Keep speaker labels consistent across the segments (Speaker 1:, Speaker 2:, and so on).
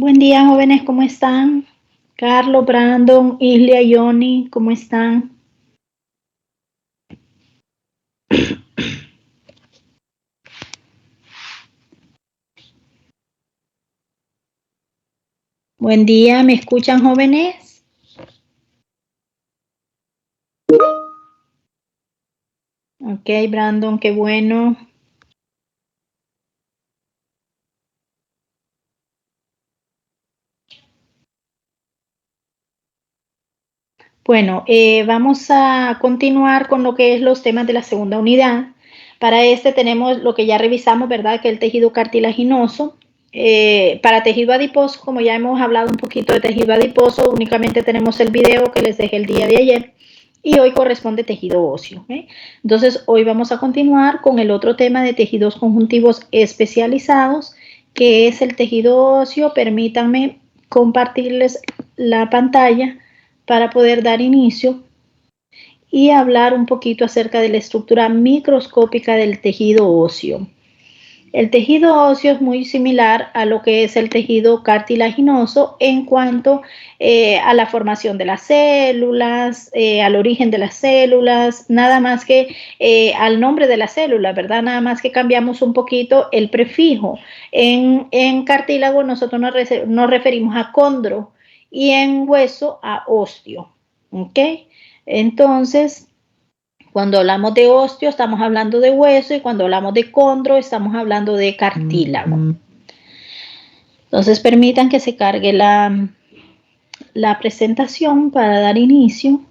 Speaker 1: Buen día, jóvenes, ¿cómo están? Carlos, Brandon, Islia, Johnny, ¿cómo están? Buen día, ¿me escuchan, jóvenes? Ok, Brandon, qué bueno. Bueno, vamos a continuar con lo que es los temas de la segunda unidad. Para este tenemos lo que ya revisamos, ¿verdad? Que es el tejido cartilaginoso. Para tejido adiposo, como ya hemos hablado un poquito de tejido adiposo, únicamente tenemos el video que les dejé el día de ayer y hoy corresponde tejido óseo. Entonces, hoy vamos a continuar con el otro tema de tejidos conjuntivos especializados, que es el tejido óseo. Permítanme compartirles la pantalla para poder dar inicio y hablar un poquito acerca de la estructura microscópica del tejido óseo. El tejido óseo es muy similar a lo que es el tejido cartilaginoso en cuanto a la formación de las células, al origen de las células, nada más que al nombre de la célula, ¿verdad? Nada más que cambiamos un poquito el prefijo. En cartílago nosotros nos referimos a condro y en hueso a osteo, ¿ok? Entonces, cuando hablamos de osteo, estamos hablando de hueso, y cuando hablamos de condro, estamos hablando de cartílago. Entonces, permitan que se cargue la presentación para dar inicio.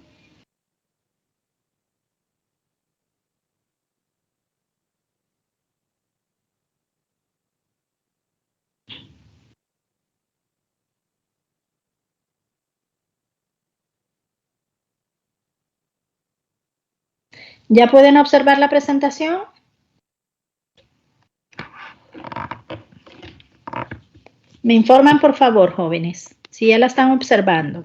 Speaker 1: ¿Ya pueden observar la presentación? Me informan, por favor, jóvenes, si ya la están observando.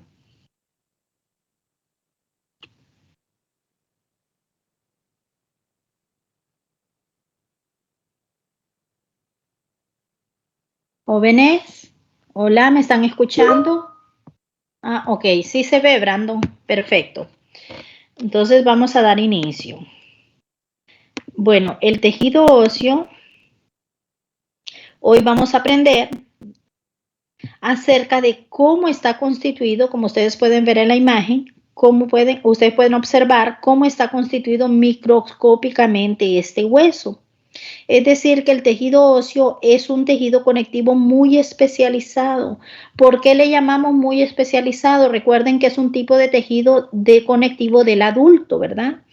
Speaker 1: Jóvenes, hola, ¿me están escuchando? Ah, ok, sí se ve, Brandon. Perfecto. Entonces vamos a dar inicio. Bueno, el tejido óseo, hoy vamos a aprender acerca de cómo está constituido, como ustedes pueden ver en la imagen, ustedes pueden observar cómo está constituido microscópicamente este hueso. Es decir, que el tejido óseo es un tejido conectivo muy especializado. ¿Por qué le llamamos muy especializado? Recuerden que es un tipo de tejido conectivo del adulto, ¿verdad?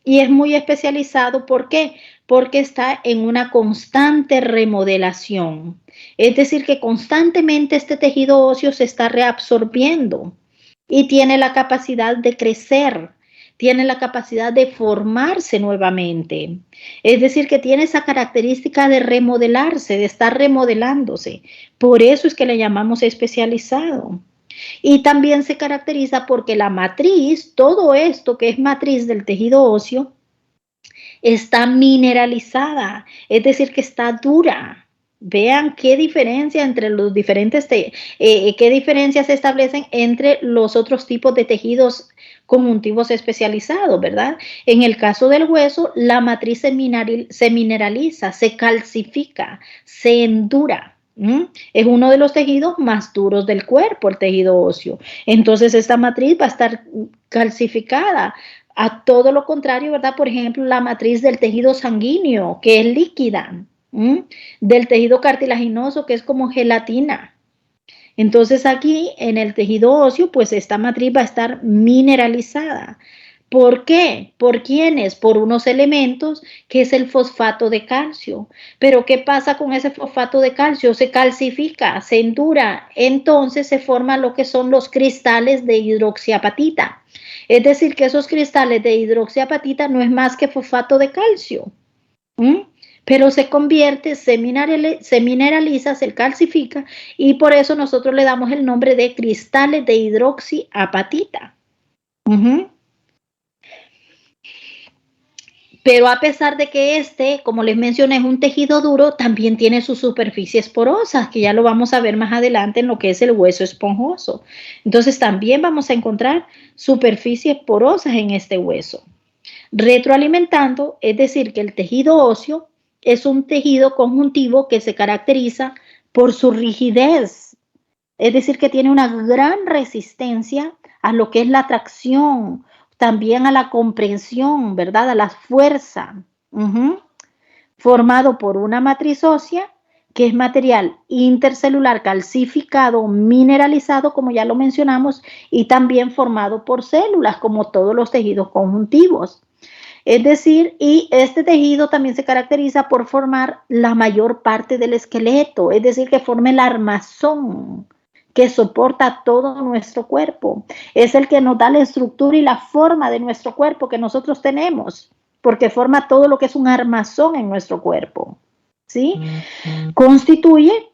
Speaker 1: Y es muy especializado, ¿por qué? Porque está en una constante remodelación. Es decir, que constantemente este tejido óseo se está reabsorbiendo y tiene la capacidad de crecer, tiene la capacidad de formarse nuevamente. Es decir, que tiene esa característica de remodelarse, de estar remodelándose. Por eso es que le llamamos especializado. Y también se caracteriza porque la matriz, todo esto que es matriz del tejido óseo, está mineralizada, es decir, que está dura. Vean qué diferencia entre los diferentes, qué diferencias se establecen entre los otros tipos de tejidos conjuntivos especializados, ¿verdad? En el caso del hueso, la matriz se mineraliza, se calcifica, se endura. Es uno de los tejidos más duros del cuerpo, el tejido óseo. Entonces, esta matriz va a estar calcificada. A todo lo contrario, ¿verdad? Por ejemplo, la matriz del tejido sanguíneo, que es líquida, del tejido cartilaginoso, que es como gelatina. Entonces aquí en el tejido óseo, pues esta matriz va a estar mineralizada. ¿Por qué? ¿Por quiénes? Por unos elementos que es el fosfato de calcio. Pero ¿qué pasa con ese fosfato de calcio? Se calcifica, se endura, entonces se forman lo que son los cristales de hidroxiapatita. Es decir, que esos cristales de hidroxiapatita no es más que fosfato de calcio. Pero se convierte, se mineraliza, se calcifica y por eso nosotros le damos el nombre de cristales de hidroxiapatita. Pero a pesar de que este, como les mencioné, es un tejido duro, también tiene sus superficies porosas, que ya lo vamos a ver más adelante en lo que es el hueso esponjoso. Entonces también vamos a encontrar superficies porosas en este hueso. Retroalimentando, es decir, que el tejido óseo es un tejido conjuntivo que se caracteriza por su rigidez, es decir, que tiene una gran resistencia a lo que es la tracción, también a la comprensión, ¿verdad? A la fuerza. Formado por una matriz ósea, que es material intercelular calcificado, mineralizado, como ya lo mencionamos, y también formado por células, como todos los tejidos conjuntivos. Es decir, y este tejido también se caracteriza por formar la mayor parte del esqueleto, es decir, que forma el armazón que soporta todo nuestro cuerpo. Es el que nos da la estructura y la forma de nuestro cuerpo que nosotros tenemos, porque forma todo lo que es un armazón en nuestro cuerpo. ¿Sí? Constituye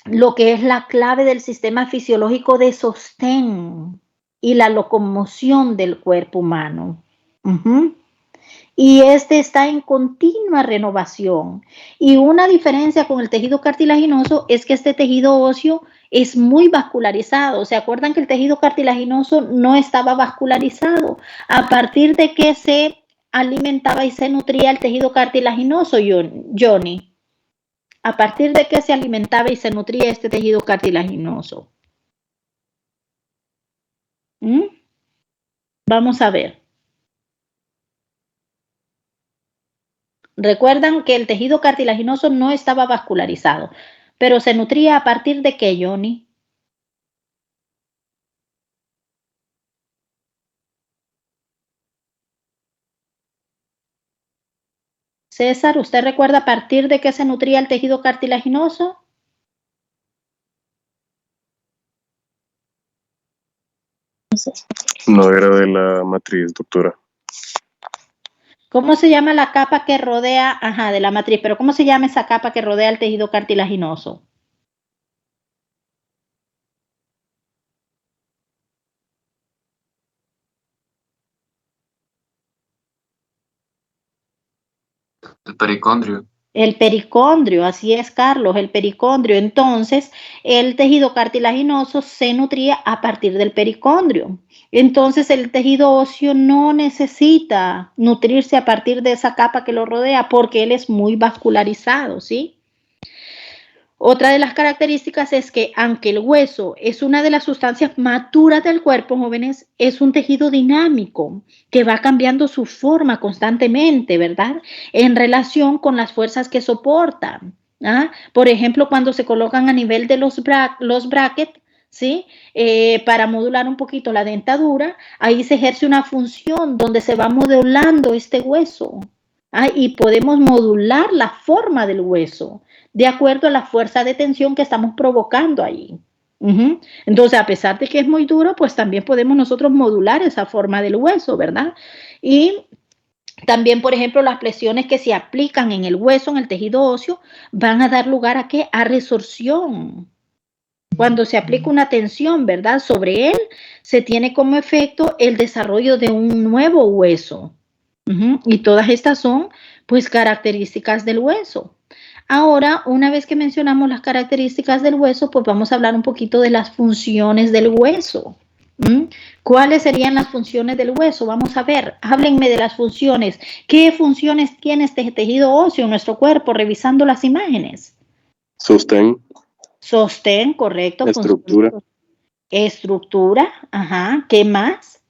Speaker 1: lo que es la clave del sistema fisiológico de sostén y la locomoción del cuerpo humano. Y este está en continua renovación. Y una diferencia con el tejido cartilaginoso es que este tejido óseo es muy vascularizado. ¿Se acuerdan que el tejido cartilaginoso no estaba vascularizado? ¿A partir de que se alimentaba y se nutría el tejido cartilaginoso, Johnny? ¿A partir de que se alimentaba y se nutría este tejido cartilaginoso? ¿Mm? Vamos a ver. Recuerdan que el tejido cartilaginoso no estaba vascularizado, pero se nutría a partir de qué, Johnny. César, ¿usted recuerda a partir de qué se nutría el tejido cartilaginoso?
Speaker 2: No era de la matriz, doctora.
Speaker 1: ¿Cómo se llama la capa que rodea, de la matriz, pero cómo se llama esa capa que rodea el tejido cartilaginoso?
Speaker 3: El pericondrio.
Speaker 1: El pericondrio, así es, Carlos, el pericondrio. Entonces, el tejido cartilaginoso se nutría a partir del pericondrio. Entonces, el tejido óseo no necesita nutrirse a partir de esa capa que lo rodea porque él es muy vascularizado, ¿sí? Otra de las características es que aunque el hueso es una de las sustancias más duras del cuerpo, jóvenes, es un tejido dinámico que va cambiando su forma constantemente, ¿verdad? En relación con las fuerzas que soportan. Por ejemplo, cuando se colocan a nivel de los brackets, ¿sí? Para modular un poquito la dentadura, ahí se ejerce una función donde se va modelando este hueso. Y podemos modular la forma del hueso de acuerdo a la fuerza de tensión que estamos provocando allí. Entonces, a pesar de que es muy duro, pues también podemos nosotros modular esa forma del hueso, ¿verdad? Y también, por ejemplo, las presiones que se aplican en el hueso, en el tejido óseo, van a dar lugar a ¿qué? A resorción. Cuando se aplica una tensión, ¿verdad? Sobre él, se tiene como efecto el desarrollo de un nuevo hueso. Y todas estas son, pues, características del hueso. Ahora, una vez que mencionamos las características del hueso, pues vamos a hablar un poquito de las funciones del hueso. ¿Cuáles serían las funciones del hueso? Vamos a ver, háblenme de las funciones. ¿Qué funciones tiene este tejido óseo en nuestro cuerpo? Revisando las imágenes.
Speaker 2: Sostén.
Speaker 1: Sostén, correcto.
Speaker 2: Estructura.
Speaker 1: Estructura, ¿Qué más?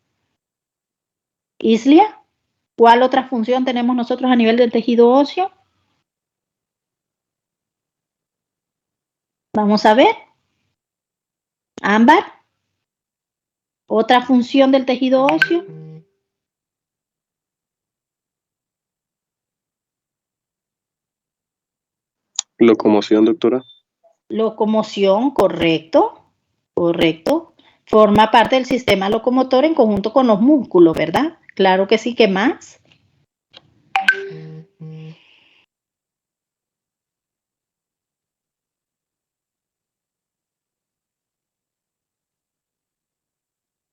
Speaker 1: Islia, ¿cuál otra función tenemos nosotros a nivel del tejido óseo? Vamos a ver. Ámbar, otra función del tejido óseo.
Speaker 2: Locomoción, doctora.
Speaker 1: Locomoción, correcto, correcto. Forma parte del sistema locomotor en conjunto con los músculos, ¿verdad? Claro que sí, ¿qué más?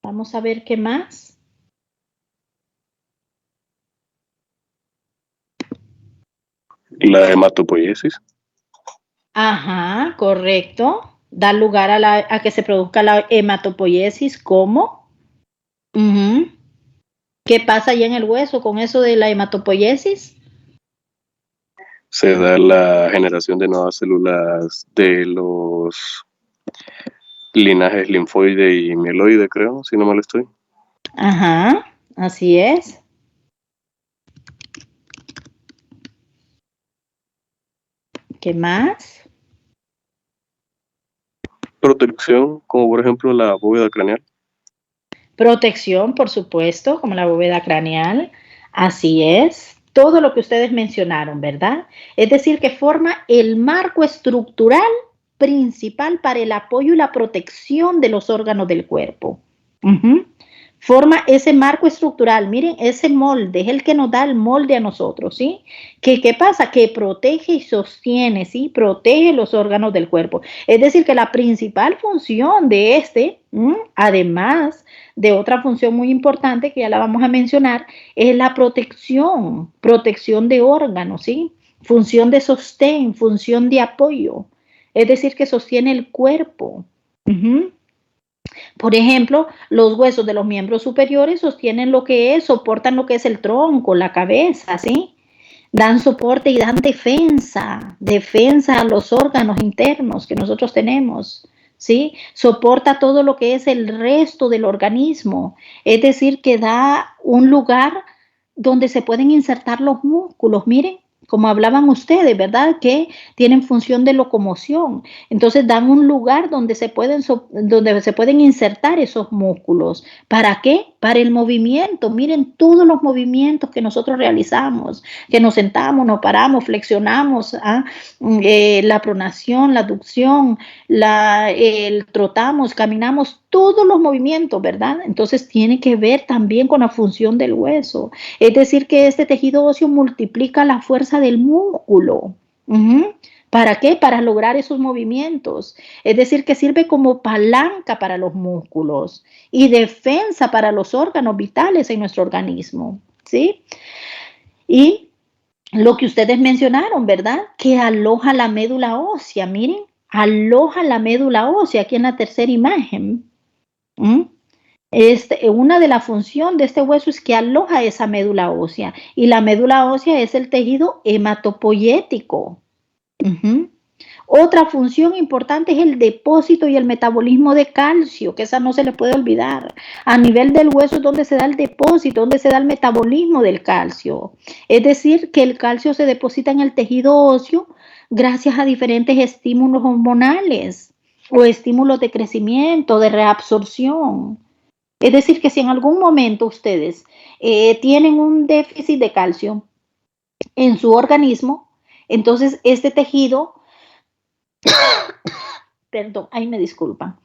Speaker 1: Vamos a ver qué más.
Speaker 2: La hematopoiesis.
Speaker 1: Ajá, correcto. Da lugar a que se produzca la hematopoiesis. ¿Cómo? Ujú. ¿Qué pasa allá en el hueso con eso de la hematopoiesis?
Speaker 2: Se da la generación de nuevas células de los linajes linfoide y mieloide, creo, si no mal estoy.
Speaker 1: Ajá, así es. ¿Qué más?
Speaker 2: Protección, como por ejemplo la bóveda craneal.
Speaker 1: Protección, por supuesto, como la bóveda craneal. Así es. Todo lo que ustedes mencionaron, ¿verdad? Es decir, que forma el marco estructural principal para el apoyo y la protección de los órganos del cuerpo. Ujú. Forma ese marco estructural, miren, ese molde es el que nos da el molde a nosotros, ¿sí? ¿Qué pasa? Que protege y sostiene, ¿sí? Protege los órganos del cuerpo. Es decir, que la principal función de además de otra función muy importante que ya la vamos a mencionar, es la protección de órganos, ¿sí? Función de sostén, función de apoyo. Es decir, que sostiene el cuerpo. Uh-huh. Por ejemplo, los huesos de los miembros superiores sostienen soportan lo que es el tronco, la cabeza, ¿sí? Dan soporte y dan defensa a los órganos internos que nosotros tenemos, ¿sí? Soporta todo lo que es el resto del organismo, es decir, que da un lugar donde se pueden insertar los músculos, miren, como hablaban ustedes, ¿verdad? Que tienen función de locomoción. Entonces dan un lugar donde se pueden insertar esos músculos. ¿Para qué? Para el movimiento. Miren todos los movimientos que nosotros realizamos, que nos sentamos, nos paramos, flexionamos, la pronación, la aducción, el trotamos, caminamos, todos los movimientos, ¿verdad? Entonces tiene que ver también con la función del hueso. Es decir, que este tejido óseo multiplica la fuerza del músculo. Uh-huh. ¿Para qué? Para lograr esos movimientos. Es decir, que sirve como palanca para los músculos y defensa para los órganos vitales en nuestro organismo, ¿sí? Y lo que ustedes mencionaron, ¿verdad? Que aloja la médula ósea, miren, aloja la médula ósea aquí en la tercera imagen. Una de las funciones de este hueso es que aloja esa médula ósea y la médula ósea es el tejido hematopoyético. Uh-huh. Otra función importante es el depósito y el metabolismo de calcio, que esa no se le puede olvidar. A nivel del hueso es donde se da el depósito, donde se da el metabolismo del calcio. Es decir, que el calcio se deposita en el tejido óseo gracias a diferentes estímulos hormonales o estímulos de crecimiento, de reabsorción. Es decir, que si en algún momento ustedes tienen un déficit de calcio en su organismo, entonces este tejido, perdón, ahí me disculpan.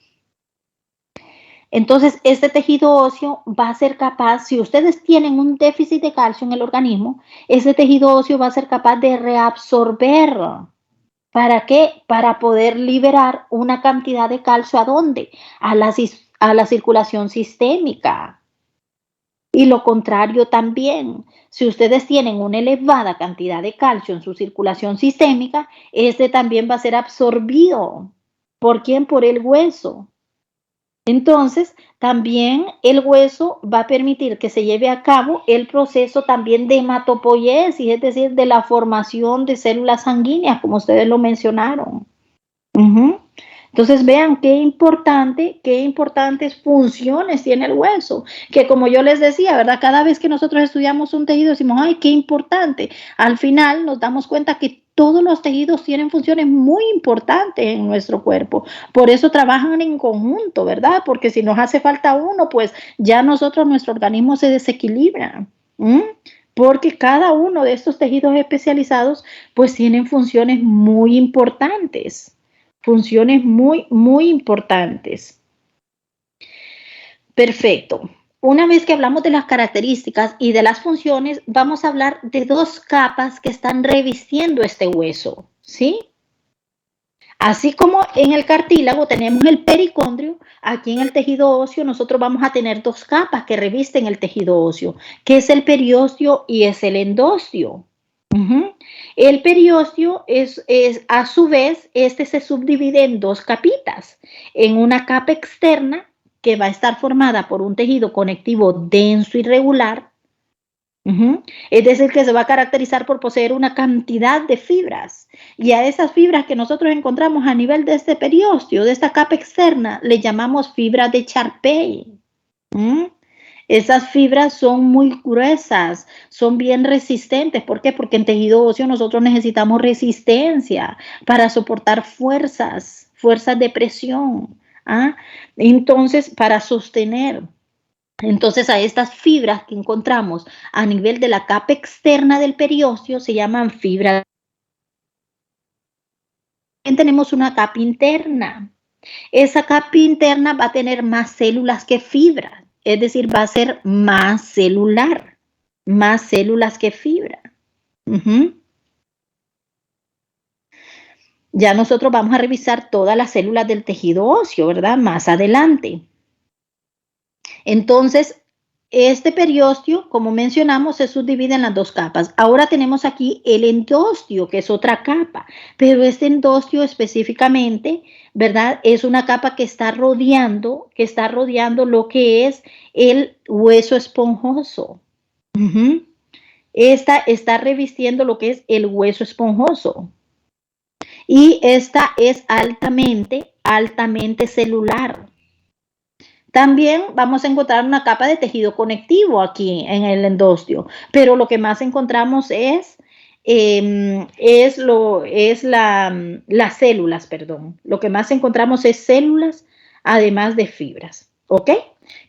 Speaker 1: Entonces, este tejido óseo va a ser capaz, si ustedes tienen un déficit de calcio en el organismo, ese tejido óseo va a ser capaz de reabsorber. ¿Para qué? Para poder liberar una cantidad de calcio, ¿a dónde? A la circulación sistémica. Y lo contrario también, si ustedes tienen una elevada cantidad de calcio en su circulación sistémica, este también va a ser absorbido. ¿Por quién? Por el hueso. Entonces, también el hueso va a permitir que se lleve a cabo el proceso también de hematopoiesis, es decir, de la formación de células sanguíneas, como ustedes lo mencionaron. Uh-huh. Entonces vean qué importantes funciones tiene el hueso, que como yo les decía, ¿verdad? Cada vez que nosotros estudiamos un tejido decimos, ay, qué importante. Al final nos damos cuenta que todos los tejidos tienen funciones muy importantes en nuestro cuerpo. Por eso trabajan en conjunto, ¿verdad? Porque si nos hace falta uno, pues ya nuestro organismo se desequilibra. Porque cada uno de estos tejidos especializados pues tienen funciones muy importantes. Funciones muy, muy importantes. Perfecto. Una vez que hablamos de las características y de las funciones, vamos a hablar de dos capas que están revistiendo este hueso, ¿sí? Así como en el cartílago tenemos el pericondrio, aquí en el tejido óseo nosotros vamos a tener dos capas que revisten el tejido óseo, que es el periósteo y es el endostio. El periósteo es, a su vez, este se subdivide en dos capitas. En una capa externa, que va a estar formada por un tejido conectivo denso y regular, es decir, que se va a caracterizar por poseer una cantidad de fibras. Y a esas fibras que nosotros encontramos a nivel de este periósteo, de esta capa externa, le llamamos fibras de Charpey. Esas fibras son muy gruesas, son bien resistentes. ¿Por qué? Porque en tejido óseo nosotros necesitamos resistencia para soportar fuerzas de presión. Entonces, para sostener. Entonces, a estas fibras que encontramos a nivel de la capa externa del periósteo se llaman fibras. También tenemos una capa interna. Esa capa interna va a tener más células que fibras, es decir, va a ser más celular, más células que fibra. Ya nosotros vamos a revisar todas las células del tejido óseo, ¿verdad? Más adelante. Entonces, este periósteo, como mencionamos, se subdivide en las dos capas. Ahora tenemos aquí el endostio, que es otra capa, pero este endostio específicamente, ¿verdad? Es una capa que está rodeando lo que es el hueso esponjoso. Esta está revistiendo lo que es el hueso esponjoso. Y esta es altamente celular. También vamos a encontrar una capa de tejido conectivo aquí en el endostio, pero lo que más encontramos es las células, perdón. Lo que más encontramos es células, además de fibras, ¿ok?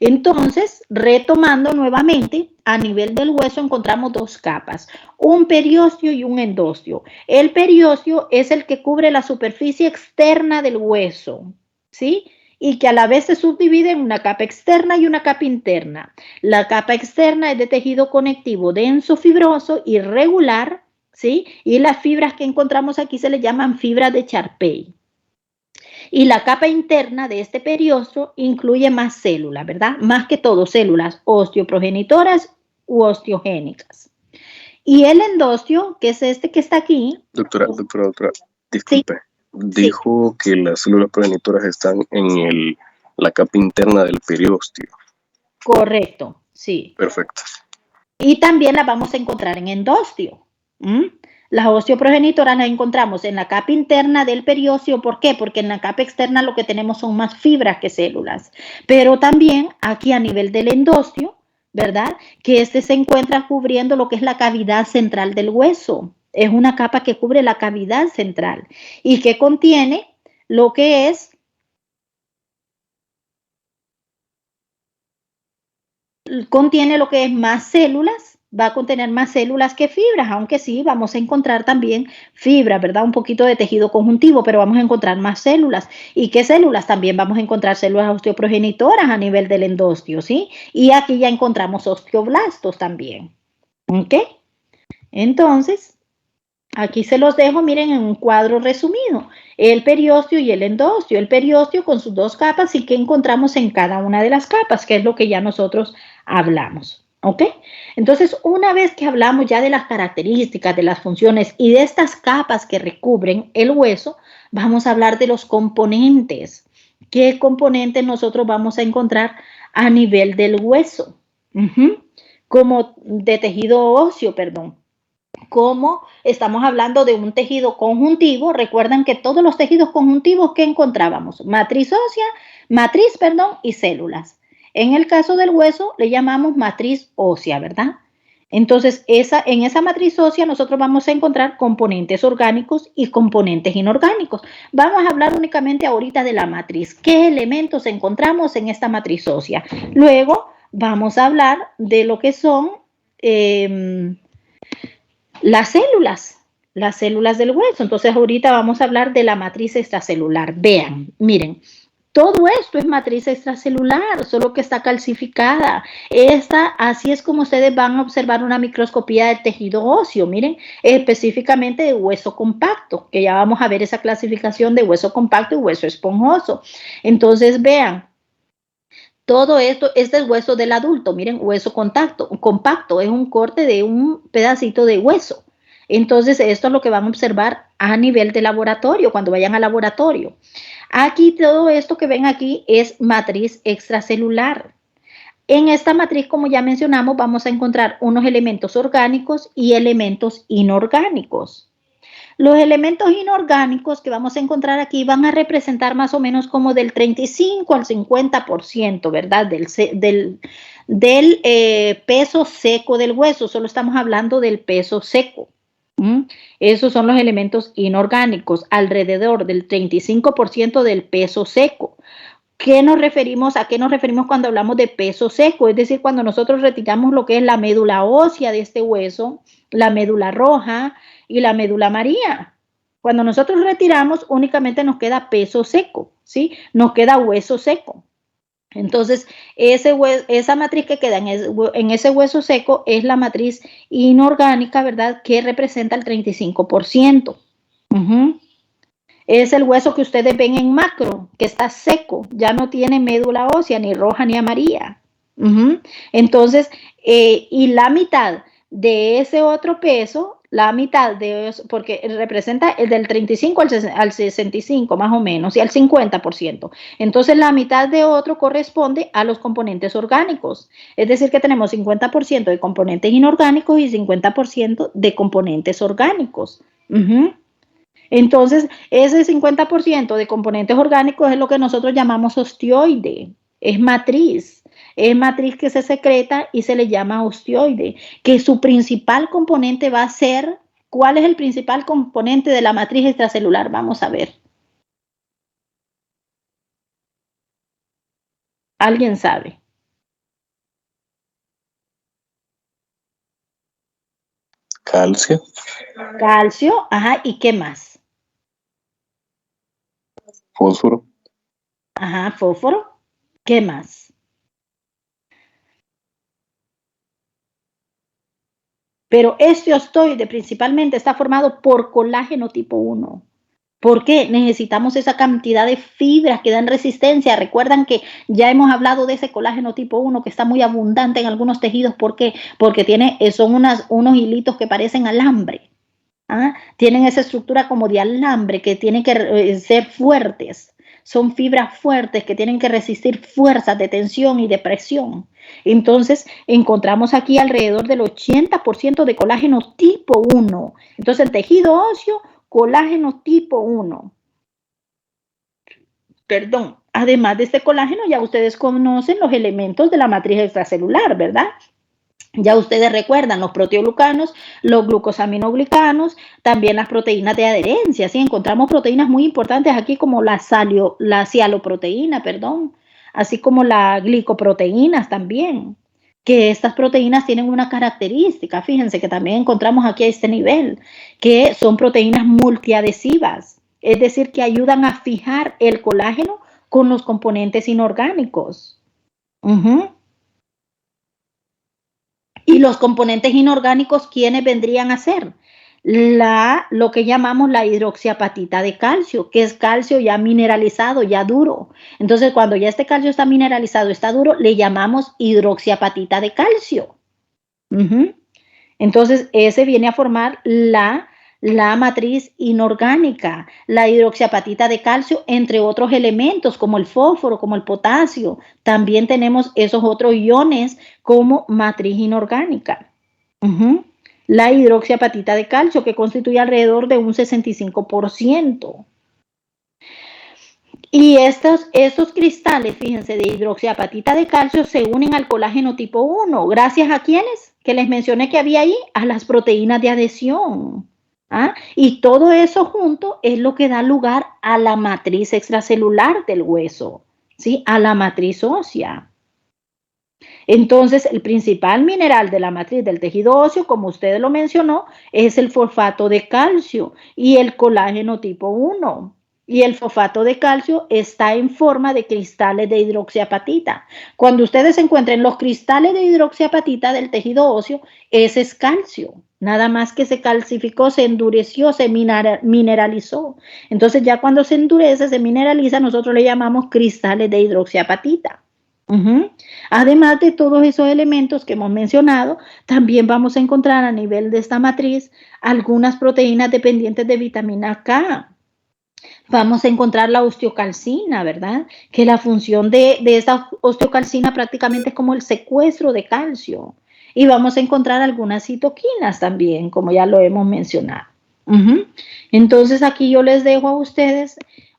Speaker 1: Entonces, retomando nuevamente, a nivel del hueso encontramos dos capas, un periósteo y un endostio. El periósteo es el que cubre la superficie externa del hueso, ¿sí? Y que a la vez se subdivide en una capa externa y una capa interna. La capa externa es de tejido conectivo denso, fibroso y regular, ¿sí? Y las fibras que encontramos aquí se le llaman fibras de Charpey. Y la capa interna de este periósteo incluye más células, ¿verdad? Más que todo células osteoprogenitoras u osteogénicas. Y el endostio, que es este que está aquí.
Speaker 2: Doctora, disculpe. Sí. Dijo que las células progenitoras están en la capa interna del periósteo.
Speaker 1: Correcto, sí.
Speaker 2: Perfecto.
Speaker 1: Y también las vamos a encontrar en endostio. Las osteoprogenitoras las encontramos en la capa interna del periósteo. ¿Por qué? Porque en la capa externa lo que tenemos son más fibras que células. Pero también aquí a nivel del endostio, ¿verdad? Que este se encuentra cubriendo lo que es la cavidad central del hueso. Es una capa que cubre la cavidad central y que contiene lo que es más células, va a contener más células que fibras, aunque sí vamos a encontrar también fibras, ¿verdad? Un poquito de tejido conjuntivo, pero vamos a encontrar más células. ¿Y qué células? También vamos a encontrar células osteoprogenitoras a nivel del endostio, ¿sí? Y aquí ya encontramos osteoblastos también, ¿ok? Entonces, aquí se los dejo, miren, en un cuadro resumido. El periósteo y el endostio. El periósteo con sus dos capas y qué encontramos en cada una de las capas, que es lo que ya nosotros hablamos. ¿Ok? Entonces, una vez que hablamos ya de las características, de las funciones y de estas capas que recubren el hueso, vamos a hablar de los componentes. ¿Qué componentes nosotros vamos a encontrar a nivel del hueso? Como de tejido óseo, perdón. Como estamos hablando de un tejido conjuntivo, recuerdan que todos los tejidos conjuntivos que encontrábamos, matriz y células. En el caso del hueso le llamamos matriz ósea, ¿verdad? Entonces, en esa matriz ósea nosotros vamos a encontrar componentes orgánicos y componentes inorgánicos. Vamos a hablar únicamente ahorita de la matriz. ¿Qué elementos encontramos en esta matriz ósea? Luego vamos a hablar de lo que son las células del hueso. Entonces, ahorita vamos a hablar de la matriz extracelular. Vean, miren, todo esto es matriz extracelular, solo que está calcificada. Así es como ustedes van a observar una microscopía del tejido óseo, miren, específicamente de hueso compacto, que ya vamos a ver esa clasificación de hueso compacto y hueso esponjoso. Entonces, vean, todo esto, este es hueso del adulto, miren, hueso compacto, es un corte de un pedacito de hueso. Entonces, esto es lo que van a observar a nivel de laboratorio, cuando vayan al laboratorio. Aquí, todo esto que ven aquí es matriz extracelular. En esta matriz, como ya mencionamos, vamos a encontrar unos elementos orgánicos y elementos inorgánicos. Los elementos inorgánicos que vamos a encontrar aquí van a representar más o menos como del 35 al 50%, ¿verdad? Del peso seco del hueso. Solo estamos hablando del peso seco. Esos son los elementos inorgánicos, alrededor del 35% del peso seco. ¿A qué nos referimos cuando hablamos de peso seco? Es decir, cuando nosotros retiramos lo que es la médula ósea de este hueso, la médula roja y la médula amarilla. Cuando nosotros retiramos, únicamente nos queda peso seco, ¿sí? Nos queda hueso seco. Entonces, esa matriz que queda en ese hueso seco es la matriz inorgánica, ¿verdad? Que representa el 35%. Es el hueso que ustedes ven en macro, que está seco, ya no tiene médula ósea, ni roja ni amarilla. Entonces, y la mitad de ese otro peso, la mitad de eso, porque representa el del 35 al 65 más o menos, y al 50%. Entonces, la mitad de otro corresponde a los componentes orgánicos. Es decir, que tenemos 50% de componentes inorgánicos y 50% de componentes orgánicos. Entonces, ese 50% de componentes orgánicos es lo que nosotros llamamos osteoide, es matriz que se secreta y se le llama osteoide, que su principal componente va a ser, ¿cuál es el principal componente de la matriz extracelular? Vamos a ver. ¿Alguien sabe?
Speaker 2: Calcio.
Speaker 1: Calcio, ajá, ¿y qué más?
Speaker 2: Fósforo.
Speaker 1: Ajá, fósforo. ¿Qué más? Pero este osteoide principalmente está formado por colágeno tipo 1. ¿Por qué? Necesitamos esa cantidad de fibras que dan resistencia. Recuerdan que ya hemos hablado de ese colágeno tipo 1 que está muy abundante en algunos tejidos. ¿Por qué? Porque son unos hilitos que parecen alambre. Tienen esa estructura como de alambre que tienen que ser fuertes. Son fibras fuertes que tienen que resistir fuerzas de tensión y de presión. Entonces, encontramos aquí alrededor del 80% de colágeno tipo 1. Entonces, el tejido óseo, colágeno tipo 1. Perdón, además de este colágeno, ya ustedes conocen los elementos de la matriz extracelular, ¿verdad? Ya ustedes recuerdan los proteoglucanos, los glucosaminoglicanos, también las proteínas de adherencia. ¿Sí? Encontramos proteínas muy importantes aquí como la sialoproteína, así como las glicoproteínas también. Que estas proteínas tienen una característica, fíjense que también encontramos aquí a este nivel, que son proteínas multiadhesivas, es decir, que ayudan a fijar el colágeno con los componentes inorgánicos. Y los componentes inorgánicos, ¿quiénes vendrían a ser? Lo que llamamos la hidroxiapatita de calcio, que es calcio ya mineralizado, ya duro. Entonces, cuando ya este calcio está mineralizado, está duro, le llamamos hidroxiapatita de calcio. Entonces, ese viene a formar la matriz inorgánica, la hidroxiapatita de calcio, entre otros elementos como el fósforo, como el potasio. También tenemos esos otros iones como matriz inorgánica. La hidroxiapatita de calcio, que constituye alrededor de un 65%. Y estos cristales, fíjense, de hidroxiapatita de calcio se unen al colágeno tipo 1. ¿Gracias a quiénes? Que les mencioné que había ahí, a las proteínas de adhesión. Y todo eso junto es lo que da lugar a la matriz extracelular del hueso, ¿sí? A la matriz ósea. Entonces, el principal mineral de la matriz del tejido óseo, como usted lo mencionó, es el fosfato de calcio y el colágeno tipo 1. Y el fosfato de calcio está en forma de cristales de hidroxiapatita. Cuando ustedes encuentren los cristales de hidroxiapatita del tejido óseo, ese es calcio. Nada más que se calcificó, se endureció, se mineralizó. Entonces ya cuando se endurece, se mineraliza, nosotros le llamamos cristales de hidroxiapatita. Además de todos esos elementos que hemos mencionado, también vamos a encontrar a nivel de esta matriz algunas proteínas dependientes de vitamina K. Vamos a encontrar la osteocalcina, ¿verdad? Que la función de esta osteocalcina prácticamente es como el secuestro de calcio. Y vamos a encontrar algunas citoquinas también, como ya lo hemos mencionado. Entonces aquí yo les dejo a ustedes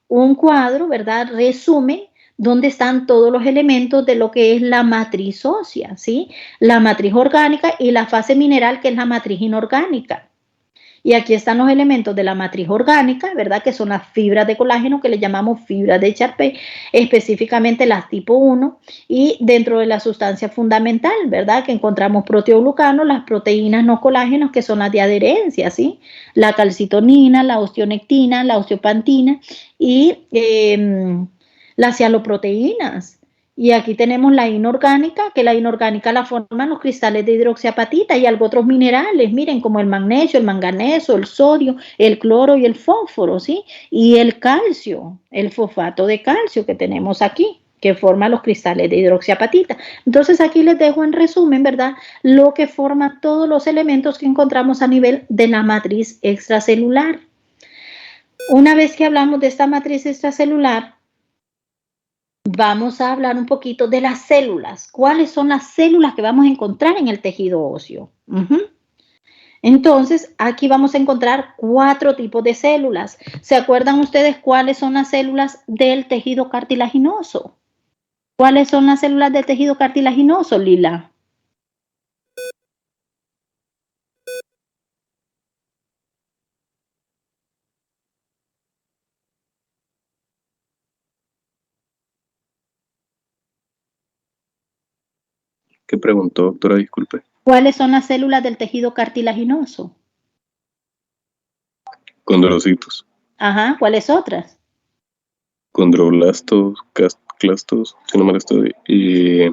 Speaker 1: un cuadro, ¿verdad? Resumen, donde están todos los elementos de lo que es la matriz ósea, ¿sí? La matriz orgánica y la fase mineral, que es la matriz inorgánica. Y aquí están los elementos de la matriz orgánica, ¿verdad? Que son las fibras de colágeno que le llamamos fibras de Charpey, específicamente las tipo 1. Y dentro de la sustancia fundamental, ¿verdad? Que encontramos proteoglucanos, las proteínas no colágenos, que son las de adherencia, ¿sí? La calcitonina, la osteonectina, la osteopantina y las cialoproteínas. Y aquí tenemos la inorgánica, que la inorgánica la forman los cristales de hidroxiapatita y algo otros minerales, miren, como el magnesio, el manganeso, el sodio, el cloro y el fósforo, ¿sí? Y el calcio, el fosfato de calcio que tenemos aquí, que forma los cristales de hidroxiapatita. Entonces aquí les dejo en resumen, ¿verdad? Lo que forma todos los elementos que encontramos a nivel de la matriz extracelular. Una vez que hablamos de esta matriz extracelular, vamos a hablar un poquito de las células. ¿Cuáles son las células que vamos a encontrar en el tejido óseo? Entonces, aquí vamos a encontrar 4 tipos de células. ¿Se acuerdan ustedes cuáles son las células del tejido cartilaginoso? ¿Cuáles son las células del tejido cartilaginoso, Lila?
Speaker 2: ¿Qué preguntó, doctora? Disculpe.
Speaker 1: ¿Cuáles son las células del tejido cartilaginoso?
Speaker 2: Condrocitos.
Speaker 1: Ajá, ¿cuáles otras?
Speaker 2: Condroblastos, clastos, si no mal estoy. Y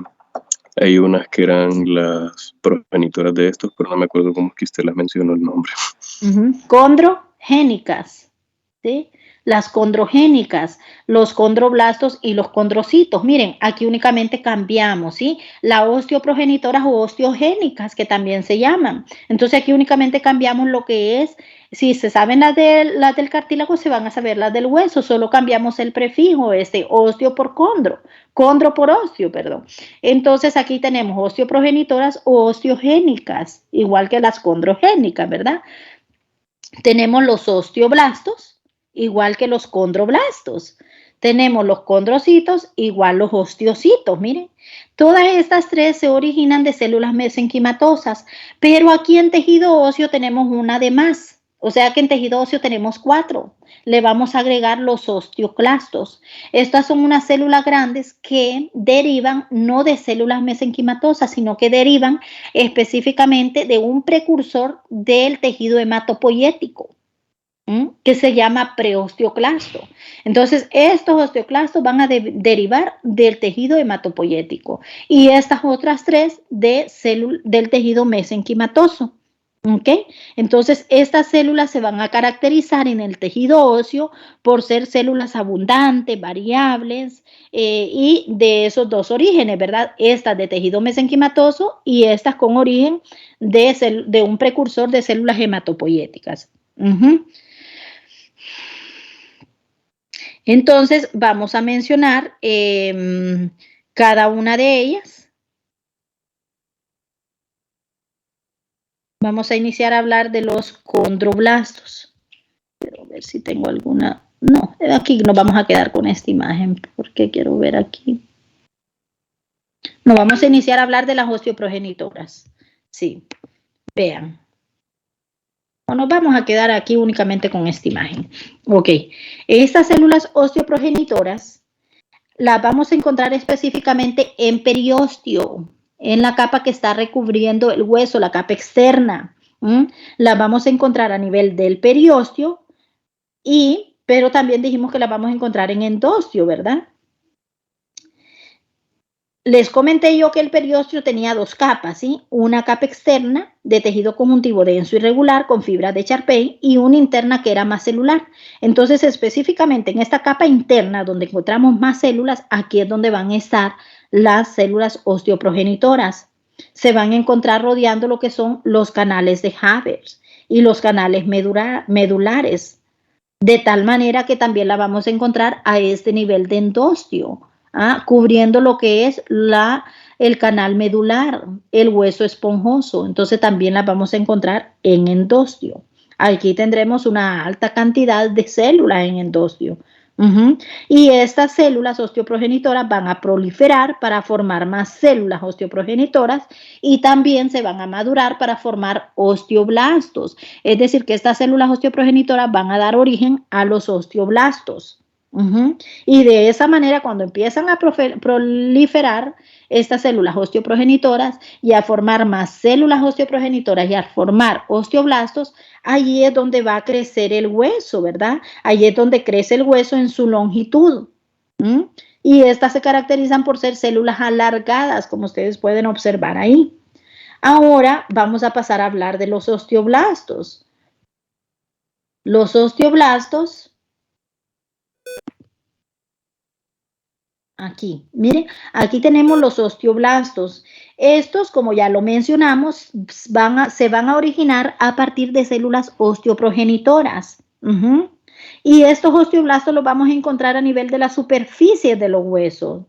Speaker 2: hay unas que eran las progenitoras de estos, pero no me acuerdo cómo es que usted las mencionó el nombre.
Speaker 1: Condrogénicas, ¿sí? Las condrogénicas, los condroblastos y los condrocitos. Miren, aquí únicamente cambiamos, ¿sí? Las osteoprogenitoras o osteogénicas, que también se llaman. Entonces aquí únicamente cambiamos lo que es, si se saben las del cartílago, se van a saber las del hueso, solo cambiamos el prefijo, osteo por condro por osteo, perdón. Entonces aquí tenemos osteoprogenitoras o osteogénicas, igual que las condrogénicas, ¿verdad? Tenemos los osteoblastos, igual que los condroblastos. Tenemos los condrocitos, igual los osteocitos, miren. Todas estas 3 se originan de células mesenquimatosas, pero aquí en tejido óseo tenemos una de más. O sea que en tejido óseo tenemos 4. Le vamos a agregar los osteoclastos. Estas son unas células grandes que derivan no de células mesenquimatosas, sino que derivan específicamente de un precursor del tejido hematopoyético, que se llama preosteoclasto. Entonces, estos osteoclastos van a derivar del tejido hematopoyético y estas otras 3 del tejido mesenquimatoso. ¿Ok? Entonces, estas células se van a caracterizar en el tejido óseo por ser células abundantes, variables y de esos 2 orígenes, ¿verdad? Estas de tejido mesenquimatoso y estas con origen de un precursor de células hematopoyéticas. Entonces, vamos a mencionar cada una de ellas. Vamos a iniciar a hablar de los condroblastos. Quiero ver si tengo alguna. No, aquí nos vamos a quedar con esta imagen porque quiero ver aquí. Nos vamos a iniciar a hablar de las osteoprogenitoras. Sí, vean. O nos vamos a quedar aquí únicamente con esta imagen. Ok, estas células osteoprogenitoras las vamos a encontrar específicamente en periósteo, en la capa que está recubriendo el hueso, la capa externa. Las vamos a encontrar a nivel del periósteo, pero también dijimos que las vamos a encontrar en endosteo, ¿verdad? Les comenté yo que el periósteo tenía 2 capas, ¿sí? Una capa externa de tejido conjuntivo denso y regular con fibras de Charpey y una interna que era más celular. Entonces, específicamente en esta capa interna donde encontramos más células, aquí es donde van a estar las células osteoprogenitoras. Se van a encontrar rodeando lo que son los canales de Havers y los canales medulares, de tal manera que también la vamos a encontrar a este nivel de endostio, cubriendo lo que es el canal medular, el hueso esponjoso. Entonces también la vamos a encontrar en endostio. Aquí tendremos una alta cantidad de células en endostio. Y estas células osteoprogenitoras van a proliferar para formar más células osteoprogenitoras y también se van a madurar para formar osteoblastos. Es decir, que estas células osteoprogenitoras van a dar origen a los osteoblastos. Y de esa manera, cuando empiezan a proliferar estas células osteoprogenitoras y a formar más células osteoprogenitoras y a formar osteoblastos, allí es donde va a crecer el hueso, ¿verdad? Allí es donde crece el hueso en su longitud. Y estas se caracterizan por ser células alargadas, como ustedes pueden observar ahí. Ahora vamos a pasar a hablar de los osteoblastos. Los osteoblastos, aquí, miren, aquí tenemos los osteoblastos. Estos, como ya lo mencionamos, se van a originar a partir de células osteoprogenitoras. Y estos osteoblastos los vamos a encontrar a nivel de la superficie de los huesos.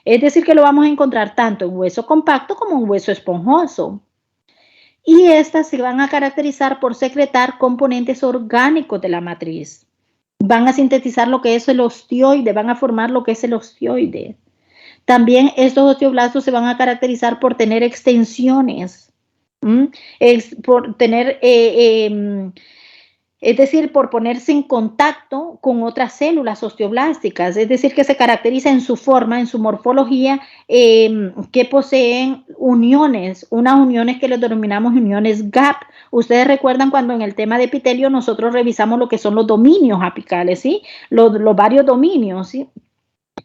Speaker 1: Es decir, que lo vamos a encontrar tanto en hueso compacto como en hueso esponjoso. Y estas se van a caracterizar por secretar componentes orgánicos de la matriz. Van a sintetizar lo que es el osteoide, van a formar lo que es el osteoide. También estos osteoblastos se van a caracterizar por tener extensiones, por tener, es decir, por ponerse en contacto con otras células osteoblásticas, es decir, que se caracteriza en su forma, en su morfología, que poseen uniones, unas uniones que les denominamos uniones gap. Ustedes recuerdan cuando en el tema de epitelio nosotros revisamos lo que son los dominios apicales, ¿sí? Los varios dominios, ¿sí?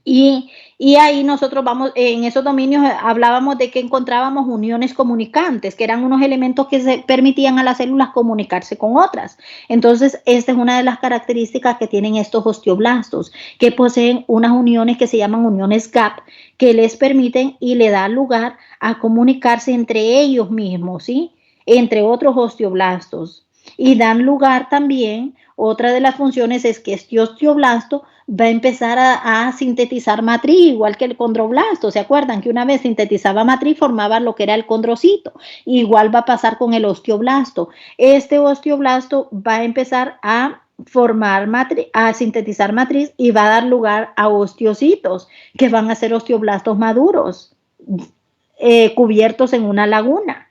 Speaker 1: Y ahí nosotros en esos dominios hablábamos de que encontrábamos uniones comunicantes, que eran unos elementos que se permitían a las células comunicarse con otras. Entonces, esta es una de las características que tienen estos osteoblastos, que poseen unas uniones que se llaman uniones gap, que les permiten y le dan lugar a comunicarse entre ellos mismos, ¿sí? Entre otros osteoblastos. Y dan lugar también, otra de las funciones es que este osteoblasto va a empezar a sintetizar matriz, igual que el condroblasto. ¿Se acuerdan que una vez sintetizaba matriz, formaba lo que era el condrocito? Igual va a pasar con el osteoblasto. Este osteoblasto va a empezar a formar matriz, a sintetizar matriz y va a dar lugar a osteocitos, que van a ser osteoblastos maduros, cubiertos en una laguna.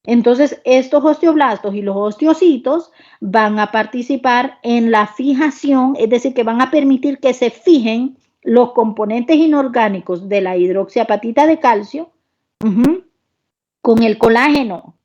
Speaker 1: Entonces, estos osteoblastos y los osteocitos van a participar en la fijación, es decir, que van a permitir que se fijen los componentes inorgánicos de la hidroxiapatita de calcio con el colágeno.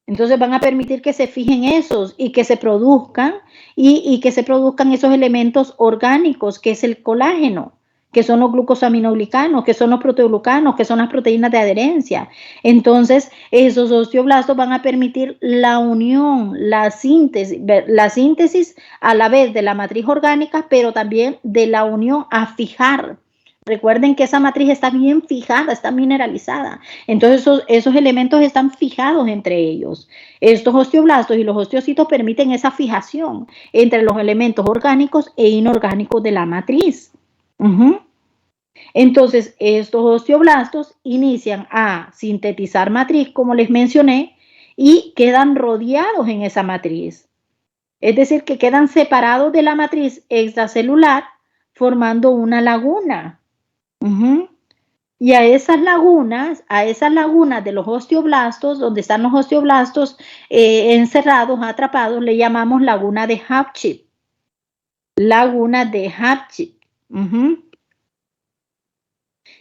Speaker 1: Entonces van a permitir que se fijen esos y que se produzcan y que se produzcan esos elementos orgánicos, que es el colágeno, que son los glucosaminoglicanos, que son los proteoglucanos, que son las proteínas de adherencia. Entonces, esos osteoblastos van a permitir la unión, la síntesis a la vez de la matriz orgánica, pero también de la unión a fijar. Recuerden que esa matriz está bien fijada, está mineralizada. Entonces, esos elementos están fijados entre ellos. Estos osteoblastos y los osteocitos permiten esa fijación entre los elementos orgánicos e inorgánicos de la matriz. Entonces, estos osteoblastos inician a sintetizar matriz, como les mencioné, y quedan rodeados en esa matriz. Es decir, que quedan separados de la matriz extracelular, formando una laguna. Y a esas lagunas de los osteoblastos, donde están los osteoblastos encerrados, atrapados, le llamamos laguna de Hapchit. Laguna de Hapchit.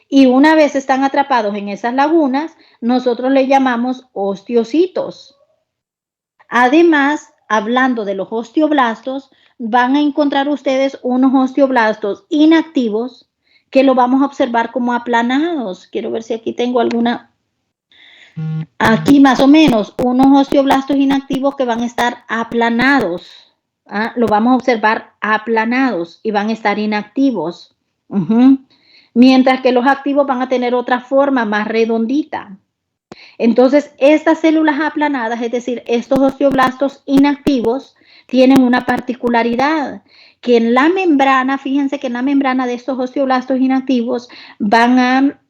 Speaker 1: Y una vez están atrapados en esas lagunas, nosotros le llamamos osteocitos. Además, hablando de los osteoblastos, van a encontrar ustedes unos osteoblastos inactivos que lo vamos a observar como aplanados. Quiero ver si aquí tengo alguna. Aquí más o menos, unos osteoblastos inactivos que van a estar aplanados. Lo vamos a observar aplanados y van a estar inactivos. mientras que los activos van a tener otra forma más redondita. Entonces, estas células aplanadas, es decir, estos osteoblastos inactivos, tienen una particularidad, que en la membrana, fíjense que en la membrana de estos osteoblastos inactivos van a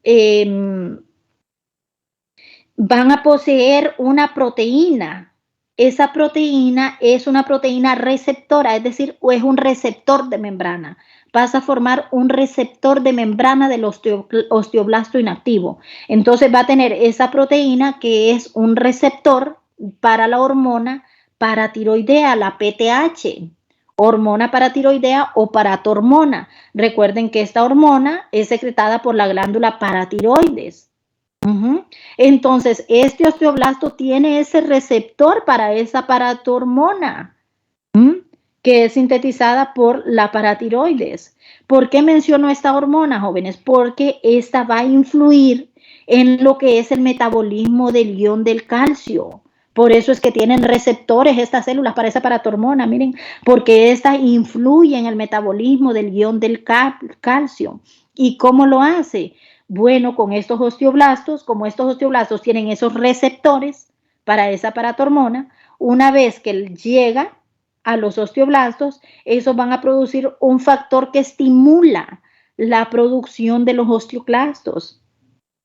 Speaker 1: poseer una proteína. Esa proteína es una proteína receptora, es decir, es un receptor de membrana. Vas a formar un receptor de membrana del osteoblasto inactivo. Entonces va a tener esa proteína que es un receptor para la hormona paratiroidea, la PTH, hormona paratiroidea o paratormona. Recuerden que esta hormona es secretada por la glándula paratiroides. Entonces, este osteoblasto tiene ese receptor para esa paratormona, que es sintetizada por la paratiroides. ¿Por qué menciono esta hormona, jóvenes? Porque esta va a influir en lo que es el metabolismo del ion del calcio. Por eso es que tienen receptores estas células para esa paratormona, miren, porque esta influye en el metabolismo del ion del calcio. ¿Y cómo lo hace? Bueno, con estos osteoblastos, como estos osteoblastos tienen esos receptores para esa paratormona, una vez que llega a los osteoblastos, esos van a producir un factor que estimula la producción de los osteoclastos.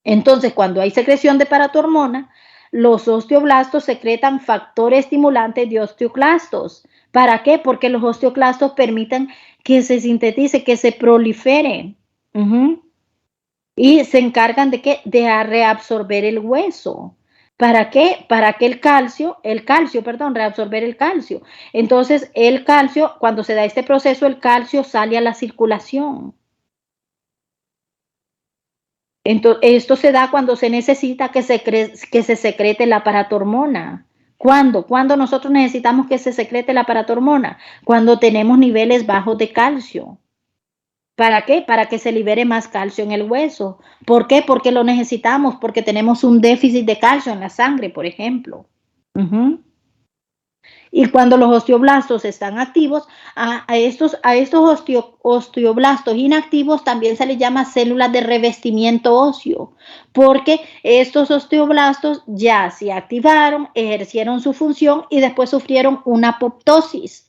Speaker 1: Entonces, cuando hay secreción de paratormona, los osteoblastos secretan factores estimulantes de osteoclastos. ¿Para qué? Porque los osteoclastos permiten que se sintetice, que se prolifere. Y se encargan de ¿qué? De reabsorber el hueso. ¿Para qué? Para que reabsorber el calcio. Entonces, el calcio, cuando se da este proceso, el calcio sale a la circulación. Entonces, esto se da cuando se necesita que se secrete la paratormona. ¿Cuándo? Cuando nosotros necesitamos que se secrete la paratormona. Cuando tenemos niveles bajos de calcio. ¿Para qué? Para que se libere más calcio en el hueso. ¿Por qué? Porque lo necesitamos, porque tenemos un déficit de calcio en la sangre, por ejemplo. Y cuando los osteoblastos están activos, a estos osteoblastos inactivos también se les llama células de revestimiento óseo, porque estos osteoblastos ya se activaron, ejercieron su función y después sufrieron una apoptosis.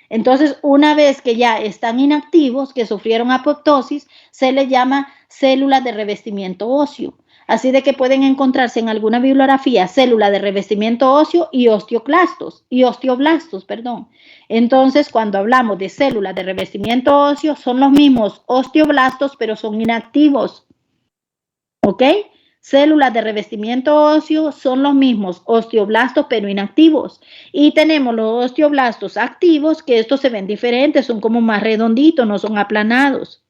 Speaker 1: Entonces, una vez que ya están inactivos, que sufrieron apoptosis, se les llama células de revestimiento óseo. Así de que pueden encontrarse en alguna bibliografía célula de revestimiento óseo y osteoblastos. Entonces, cuando hablamos de células de revestimiento óseo, son los mismos osteoblastos, pero son inactivos. ¿Ok? Células de revestimiento óseo son los mismos osteoblastos, pero inactivos. Y tenemos los osteoblastos activos, que estos se ven diferentes, son como más redonditos, no son aplanados.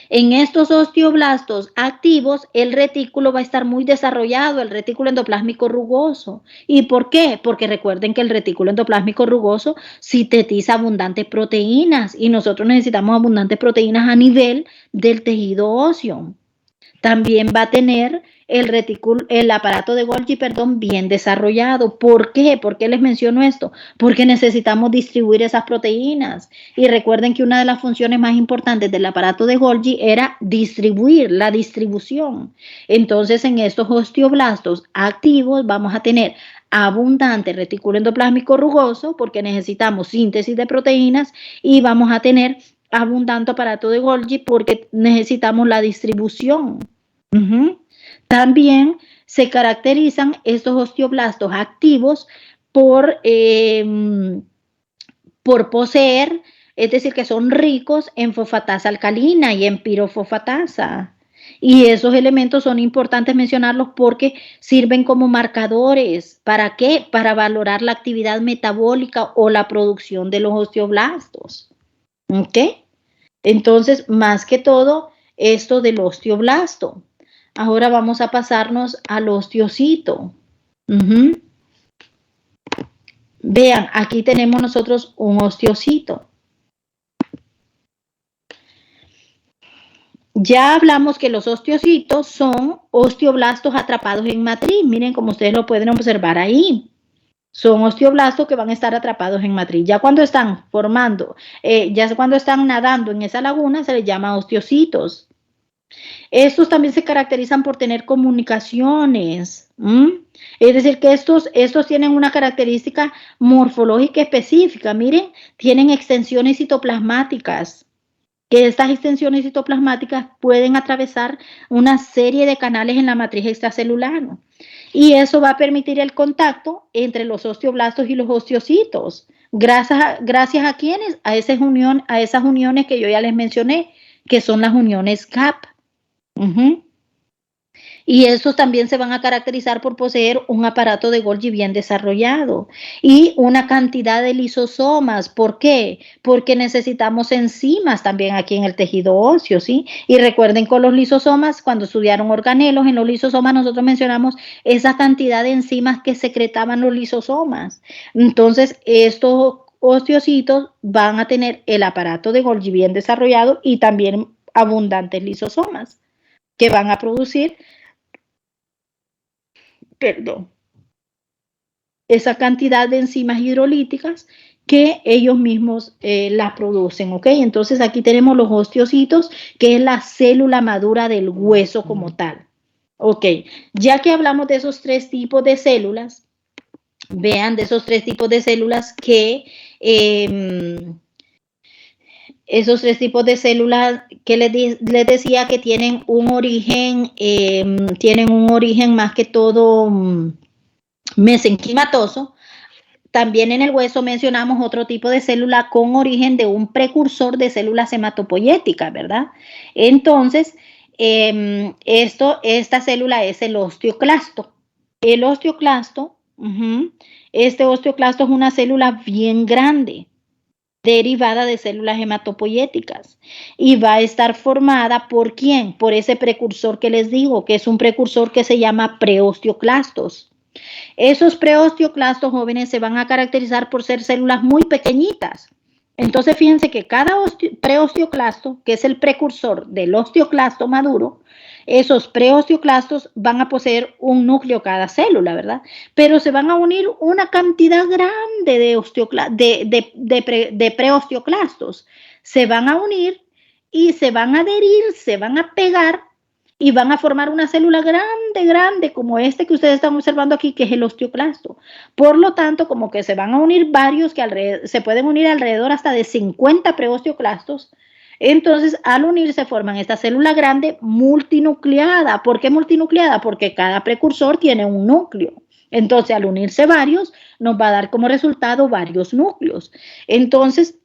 Speaker 1: En estos osteoblastos activos, el retículo va a estar muy desarrollado, el retículo endoplásmico rugoso. ¿Y por qué? Porque recuerden que el retículo endoplásmico rugoso sintetiza abundantes proteínas y nosotros necesitamos abundantes proteínas a nivel del tejido óseo. También va a tener el aparato de Golgi, bien desarrollado. ¿Por qué? ¿Por qué les menciono esto? Porque necesitamos distribuir esas proteínas. Y recuerden que una de las funciones más importantes del aparato de Golgi era distribuir, la distribución. Entonces, en estos osteoblastos activos vamos a tener abundante retículo endoplásmico rugoso porque necesitamos síntesis de proteínas y vamos a tener abundante aparato de Golgi porque necesitamos la distribución. También se caracterizan estos osteoblastos activos por poseer, es decir, que son ricos en fosfatasa alcalina y en pirofosfatasa. Y esos elementos son importantes mencionarlos porque sirven como marcadores. ¿Para qué? Para valorar la actividad metabólica o la producción de los osteoblastos. ¿Ok? Entonces, más que todo, esto del osteoblasto. Ahora vamos a pasarnos al osteocito. Vean, aquí tenemos nosotros un osteocito. Ya hablamos que los osteocitos son osteoblastos atrapados en matriz. Miren como ustedes lo pueden observar ahí. Son osteoblastos que van a estar atrapados en matriz. Ya cuando están formando, ya cuando están nadando en esa laguna, se les llama osteocitos. Estos también se caracterizan por tener comunicaciones. Es decir, que estos tienen una característica morfológica específica. Miren, tienen extensiones citoplasmáticas, que estas extensiones citoplasmáticas pueden atravesar una serie de canales en la matriz extracelular. Y eso va a permitir el contacto entre los osteoblastos y los osteocitos. Gracias a quienes, a esas uniones que yo ya les mencioné, que son las uniones CAP. Y estos también se van a caracterizar por poseer un aparato de Golgi bien desarrollado y una cantidad de lisosomas. ¿Por qué? Porque necesitamos enzimas también aquí en el tejido óseo, ¿sí? Y recuerden con los lisosomas, cuando estudiaron organelos, en los lisosomas nosotros mencionamos esa cantidad de enzimas que secretaban los lisosomas. Entonces, estos osteocitos van a tener el aparato de Golgi bien desarrollado y también abundantes lisosomas que van a producir esa cantidad de enzimas hidrolíticas que ellos mismos las producen, ¿ok? Entonces aquí tenemos los osteocitos, que es la célula madura del hueso como tal. Ok, ya que hablamos de esos tres tipos de células, vean de esos tres tipos de células que esos tres tipos de células que les decía que tienen un origen más que todo mesenquimatoso. También en el hueso mencionamos otro tipo de célula con origen de un precursor de células hematopoyéticas, ¿verdad? Entonces, esta célula es el osteoclasto. El osteoclasto, este osteoclasto es una célula bien grande, derivada de células hematopoyéticas, y va a estar formada ¿por quién? Por ese precursor que les digo, que es un precursor que se llama preosteoclastos. Esos preosteoclastos jóvenes se van a caracterizar por ser células muy pequeñitas. Entonces, fíjense que cada preosteoclasto, que es el precursor del osteoclasto maduro, esos preosteoclastos van a poseer un núcleo cada célula, ¿verdad? Pero se van a unir una cantidad grande de preosteoclastos. Se van a unir y se van a adherir, se van a pegar y van a formar una célula grande, como este que ustedes están observando aquí, que es el osteoclasto. Por lo tanto, como que se van a unir varios, que se pueden unir alrededor hasta de 50 preosteoclastos. Entonces, al unirse forman esta célula grande multinucleada. ¿Por qué multinucleada? Porque cada precursor tiene un núcleo. Entonces, al unirse varios, nos va a dar como resultado varios núcleos. Entonces,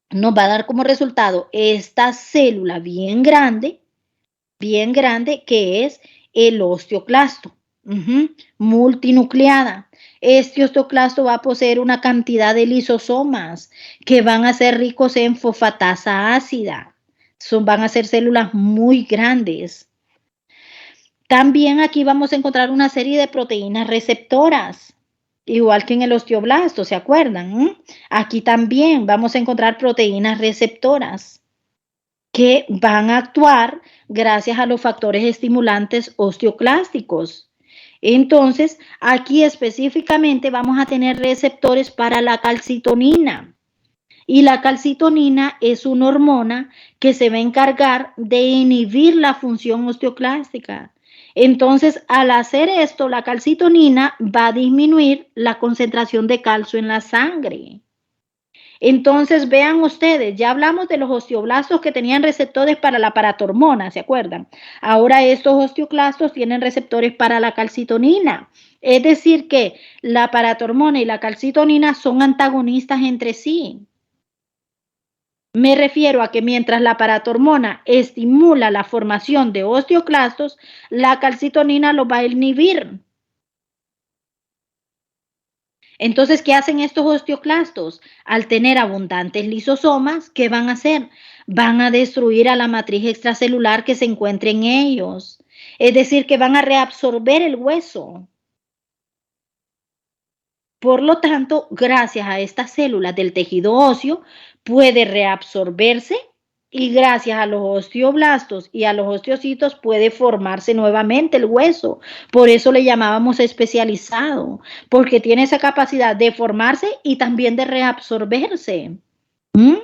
Speaker 1: nos va a dar como resultado esta célula bien grande, que es el osteoclasto, multinucleada. Este osteoclasto va a poseer una cantidad de lisosomas que van a ser ricos en fosfatasa ácida. Van a ser células muy grandes. También aquí vamos a encontrar una serie de proteínas receptoras, igual que en el osteoblasto, ¿se acuerdan? Aquí también vamos a encontrar proteínas receptoras que van a actuar gracias a los factores estimulantes osteoclásticos. Entonces, aquí específicamente vamos a tener receptores para la calcitonina. Y la calcitonina es una hormona que se va a encargar de inhibir la función osteoclástica. Entonces, al hacer esto, la calcitonina va a disminuir la concentración de calcio en la sangre. Entonces, vean ustedes, ya hablamos de los osteoblastos que tenían receptores para la paratormona, ¿se acuerdan? Ahora estos osteoclastos tienen receptores para la calcitonina. Es decir que la paratormona y la calcitonina son antagonistas entre sí. Me refiero a que mientras la paratormona estimula la formación de osteoclastos, la calcitonina lo va a inhibir. Entonces, ¿qué hacen estos osteoclastos? Al tener abundantes lisosomas, ¿qué van a hacer? Van a destruir a la matriz extracelular que se encuentre en ellos. Es decir, que van a reabsorber el hueso. Por lo tanto, gracias a estas células del tejido óseo, puede reabsorberse Y gracias a los osteoblastos y a los osteocitos puede formarse nuevamente el hueso. Por eso le llamábamos especializado, porque tiene esa capacidad de formarse y también de reabsorberse. ¿Mm?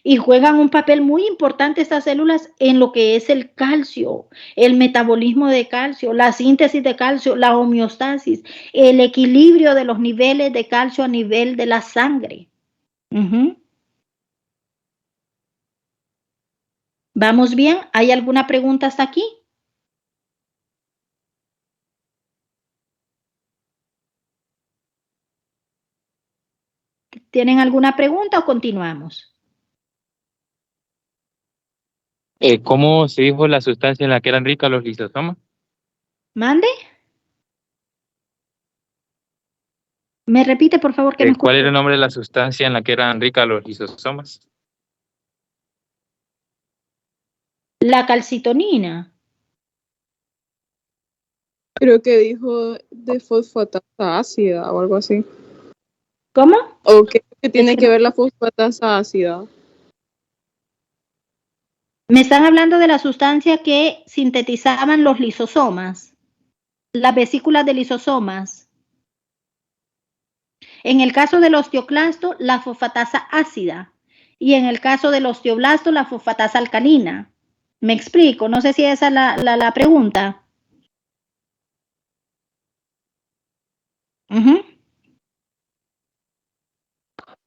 Speaker 1: Y juegan un papel muy importante estas células en lo que es el calcio, el metabolismo de calcio, la síntesis de calcio, la homeostasis, el equilibrio de los niveles de calcio a nivel de la sangre. ¿Vamos bien? ¿Hay alguna pregunta hasta aquí? ¿Tienen alguna pregunta o continuamos?
Speaker 4: ¿Cómo se dijo la sustancia en la que eran ricas los lisosomas?
Speaker 1: ¿Mande? ¿Me repite, por favor, que no
Speaker 4: ¿Cuál
Speaker 1: escucho?
Speaker 4: era el nombre de la sustancia en la que eran ricas los lisosomas?
Speaker 1: La calcitonina.
Speaker 5: Creo que dijo de fosfatasa ácida o algo así.
Speaker 1: ¿Cómo?
Speaker 5: ¿O qué tiene
Speaker 1: que
Speaker 5: que
Speaker 1: no-
Speaker 5: ver la fosfatasa ácida?
Speaker 1: Me están hablando de la sustancia que sintetizaban los lisosomas, las vesículas de lisosomas. En el caso del osteoclasto, la fosfatasa ácida. Y en el caso del osteoblasto, la fosfatasa alcalina. ¿Me explico? No sé si esa es la pregunta.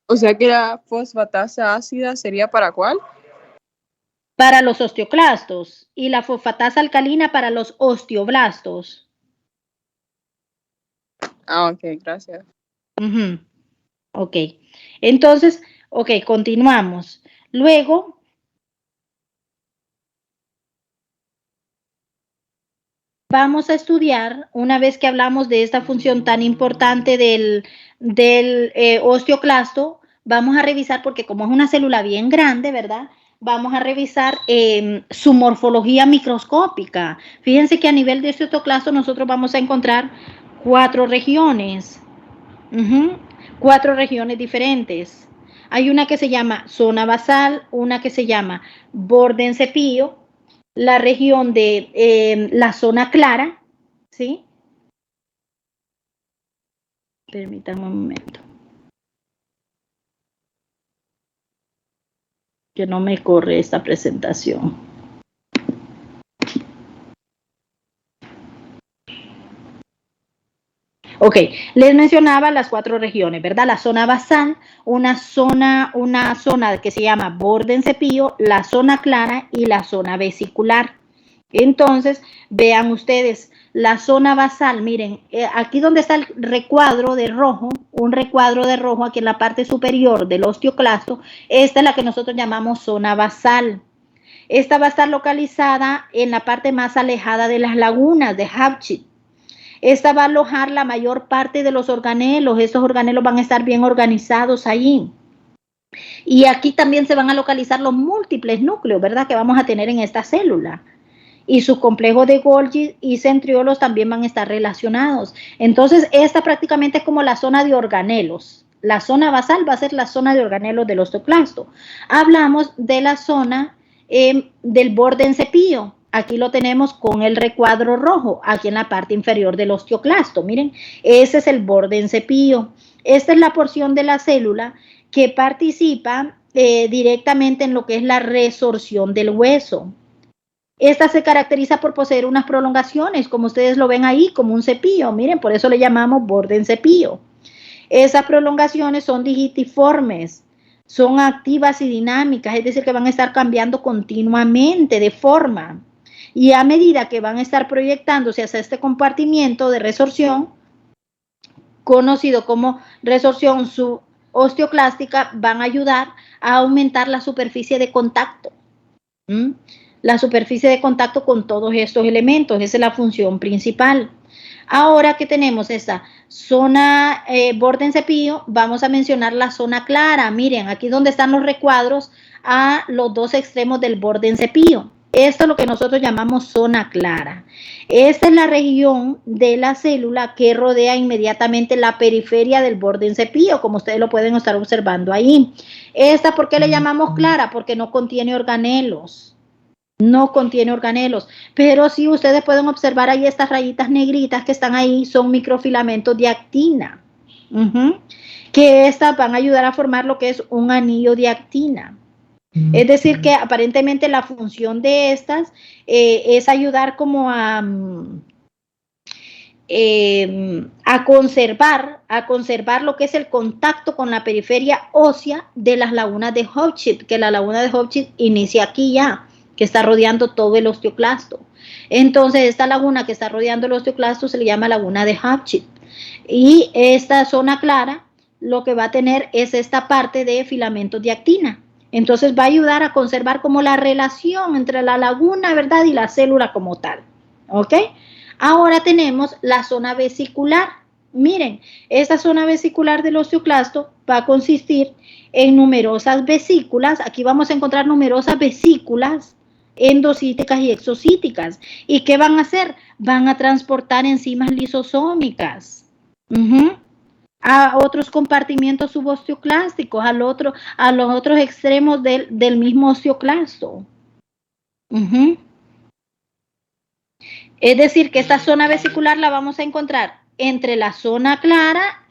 Speaker 5: O sea que la fosfatasa ácida sería ¿para cuál?
Speaker 1: Para los osteoclastos y la fosfatasa alcalina para los osteoblastos.
Speaker 5: Ah, ok, gracias.
Speaker 1: Ok, entonces, ok, continuamos. Luego, vamos a estudiar, una vez que hablamos de esta función tan importante del osteoclasto, vamos a revisar, porque como es una célula bien grande, ¿verdad? Vamos a revisar su morfología microscópica. Fíjense que a nivel de este osteoclasto nosotros vamos a encontrar 4 regiones. 4 regiones diferentes. Hay una que se llama zona basal, una que se llama borde en cepillo, la región de la zona clara, ¿sí? Permítanme un momento. Que no me corre esta presentación. Ok, les mencionaba las 4 regiones, ¿verdad? La zona basal, una zona que se llama borde en cepillo, la zona clara y la zona vesicular. Entonces, vean ustedes, la zona basal, miren, aquí donde está el recuadro de rojo, un recuadro de rojo aquí en la parte superior del osteoclasto, esta es la que nosotros llamamos zona basal. Esta va a estar localizada en la parte más alejada de las lagunas de Hapchit. Esta va a alojar la mayor parte de los organelos. Estos organelos van a estar bien organizados allí. Y aquí también se van a localizar los múltiples núcleos, ¿verdad? Que vamos a tener en esta célula. Y sus complejos de Golgi y centriolos también van a estar relacionados. Entonces, esta prácticamente es como la zona de organelos. La zona basal va a ser la zona de organelos del osteoclasto. Hablamos de la zona del borde en cepillo. Aquí lo tenemos con el recuadro rojo, aquí en la parte inferior del osteoclasto. Miren, ese es el borde en cepillo. Esta es la porción de la célula que participa directamente en lo que es la resorción del hueso. Esta se caracteriza por poseer unas prolongaciones, como ustedes lo ven ahí, como un cepillo. Miren, por eso le llamamos borde en cepillo. Esas prolongaciones son digitiformes, son activas y dinámicas, es decir, que van a estar cambiando continuamente de forma. Y a medida que van a estar proyectándose hacia este compartimiento de resorción, conocido como resorción subosteoclástica, van a ayudar a aumentar la superficie de contacto. La superficie de contacto con todos estos elementos, esa es la función principal. Ahora que tenemos esta zona borde en cepillo, vamos a mencionar la zona clara. Miren, aquí donde están los recuadros a los dos extremos del borde en cepillo. Esto es lo que nosotros llamamos zona clara. Esta es la región de la célula que rodea inmediatamente la periferia del borde en cepillo, como ustedes lo pueden estar observando ahí. Esta, ¿por qué le llamamos clara? Porque no contiene organelos. No contiene organelos, pero sí ustedes pueden observar ahí estas rayitas negritas que están ahí, son microfilamentos de actina, que estas van a ayudar a formar lo que es un anillo de actina. Es decir, que aparentemente la función de estas es ayudar como a conservar lo que es el contacto con la periferia ósea de las lagunas de Hopchip, que la laguna de Hopchip inicia aquí ya, que está rodeando todo el osteoclasto. Entonces, esta laguna que está rodeando el osteoclasto se le llama laguna de Hopchip. Y esta zona clara lo que va a tener es esta parte de filamentos de actina. Entonces, va a ayudar a conservar como la relación entre la laguna, ¿verdad? Y la célula como tal. ¿Ok? Ahora tenemos la zona vesicular. Miren, esta zona vesicular del osteoclasto va a consistir en numerosas vesículas. Aquí vamos a encontrar numerosas vesículas endocíticas y exocíticas. ¿Y qué van a hacer? Van a transportar enzimas lisosómicas a otros compartimientos subosteoclásticos, a los otros extremos del mismo osteoclasto. Es decir, que esta zona vesicular la vamos a encontrar entre la zona clara,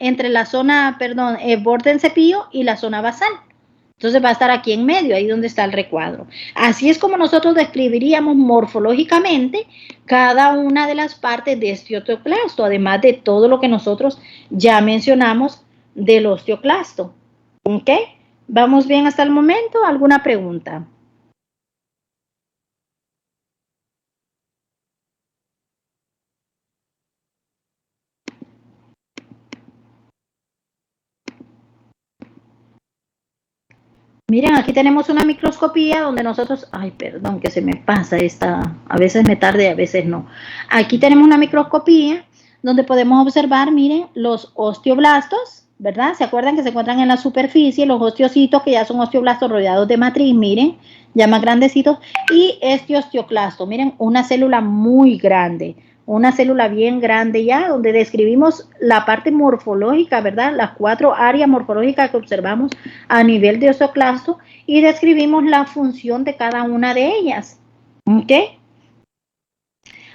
Speaker 1: borde en cepillo y la zona basal. Entonces va a estar aquí en medio, ahí donde está el recuadro. Así es como nosotros describiríamos morfológicamente cada una de las partes de este osteoclasto, además de todo lo que nosotros ya mencionamos del osteoclasto. ¿Ok? ¿Vamos bien hasta el momento? ¿Alguna pregunta? Miren, aquí tenemos una microscopía donde nosotros, ay, perdón que se me pasa esta, a veces me tarde, a veces no. Aquí tenemos una microscopía donde podemos observar, miren, los osteoblastos, ¿verdad? ¿Se acuerdan que se encuentran en la superficie? Los osteocitos que ya son osteoblastos rodeados de matriz, miren, ya más grandecitos. Y este osteoclasto, miren, una célula muy grande. Una célula bien grande ya, donde describimos la parte morfológica, ¿verdad? Las 4 áreas morfológicas que observamos a nivel de osteoclasto y describimos la función de cada una de ellas. ¿Ok?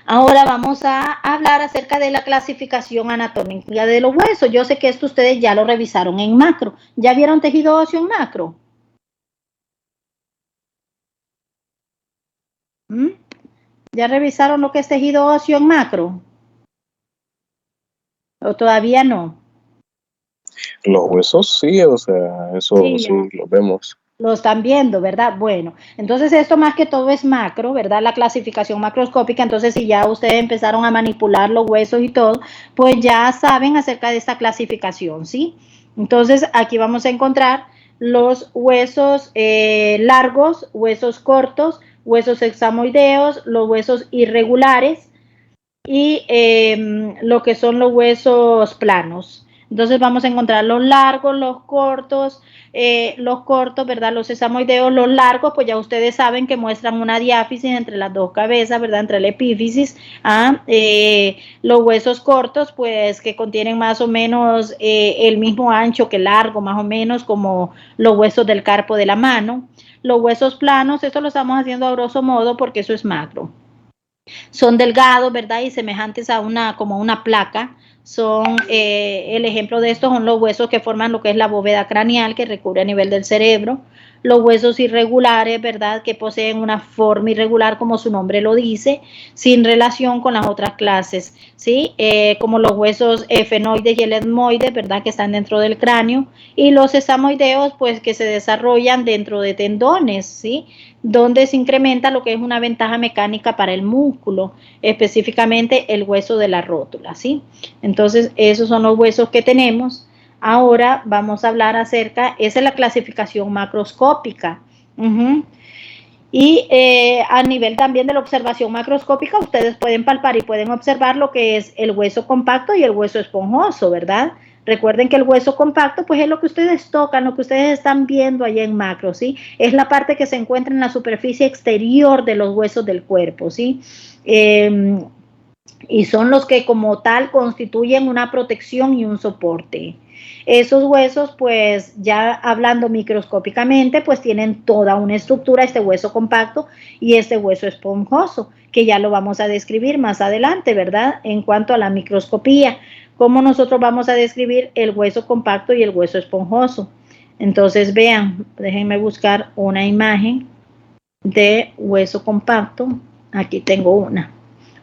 Speaker 1: Ahora vamos a hablar acerca de la clasificación anatómica de los huesos. Yo sé que esto ustedes ya lo revisaron en macro. ¿Ya vieron tejido óseo en macro? ¿Ya revisaron lo que es tejido óseo en macro? ¿O todavía no?
Speaker 2: Los huesos sí, o sea, eso sí lo vemos.
Speaker 1: Lo están viendo, ¿verdad? Bueno, entonces esto más que todo es macro, ¿verdad? La clasificación macroscópica. Entonces, si ya ustedes empezaron a manipular los huesos y todo, pues ya saben acerca de esta clasificación, ¿sí? Entonces, aquí vamos a encontrar los huesos largos, huesos cortos, huesos hexamoideos, los huesos irregulares y lo que son los huesos planos. Entonces vamos a encontrar los largos, los cortos, ¿verdad? Los sesamoideos, los largos, pues ya ustedes saben que muestran una diáfisis entre las dos cabezas, ¿verdad? Entre la epífisis. Los huesos cortos, pues que contienen más o menos el mismo ancho que largo, más o menos como los huesos del carpo de la mano. Los huesos planos, esto lo estamos haciendo a grosso modo porque eso es macro. Son delgados, ¿verdad? Y semejantes a como una placa. Son, el ejemplo de estos son los huesos que forman lo que es la bóveda craneal que recubre a nivel del cerebro. Los huesos irregulares, ¿verdad? Que poseen una forma irregular, como su nombre lo dice, sin relación con las otras clases, ¿sí? Como los huesos efenoides y el etmoides, ¿verdad? Que están dentro del cráneo. Y los sesamoideos, pues, que se desarrollan dentro de tendones, ¿sí? Donde se incrementa lo que es una ventaja mecánica para el músculo, específicamente el hueso de la rótula, ¿sí? Entonces, esos son los huesos que tenemos. Ahora vamos a hablar acerca, esa es la clasificación macroscópica. Y a nivel también de la observación macroscópica, ustedes pueden palpar y pueden observar lo que es el hueso compacto y el hueso esponjoso, ¿verdad? Recuerden que el hueso compacto, pues es lo que ustedes tocan, lo que ustedes están viendo allá en macro, ¿sí? Es la parte que se encuentra en la superficie exterior de los huesos del cuerpo, ¿sí? Y son los que como tal constituyen una protección y un soporte. Esos huesos, pues ya hablando microscópicamente, pues tienen toda una estructura, este hueso compacto y este hueso esponjoso, que ya lo vamos a describir más adelante, ¿verdad? En cuanto a la microscopía, cómo nosotros vamos a describir el hueso compacto y el hueso esponjoso. Entonces vean, déjenme buscar una imagen de hueso compacto. Aquí tengo una.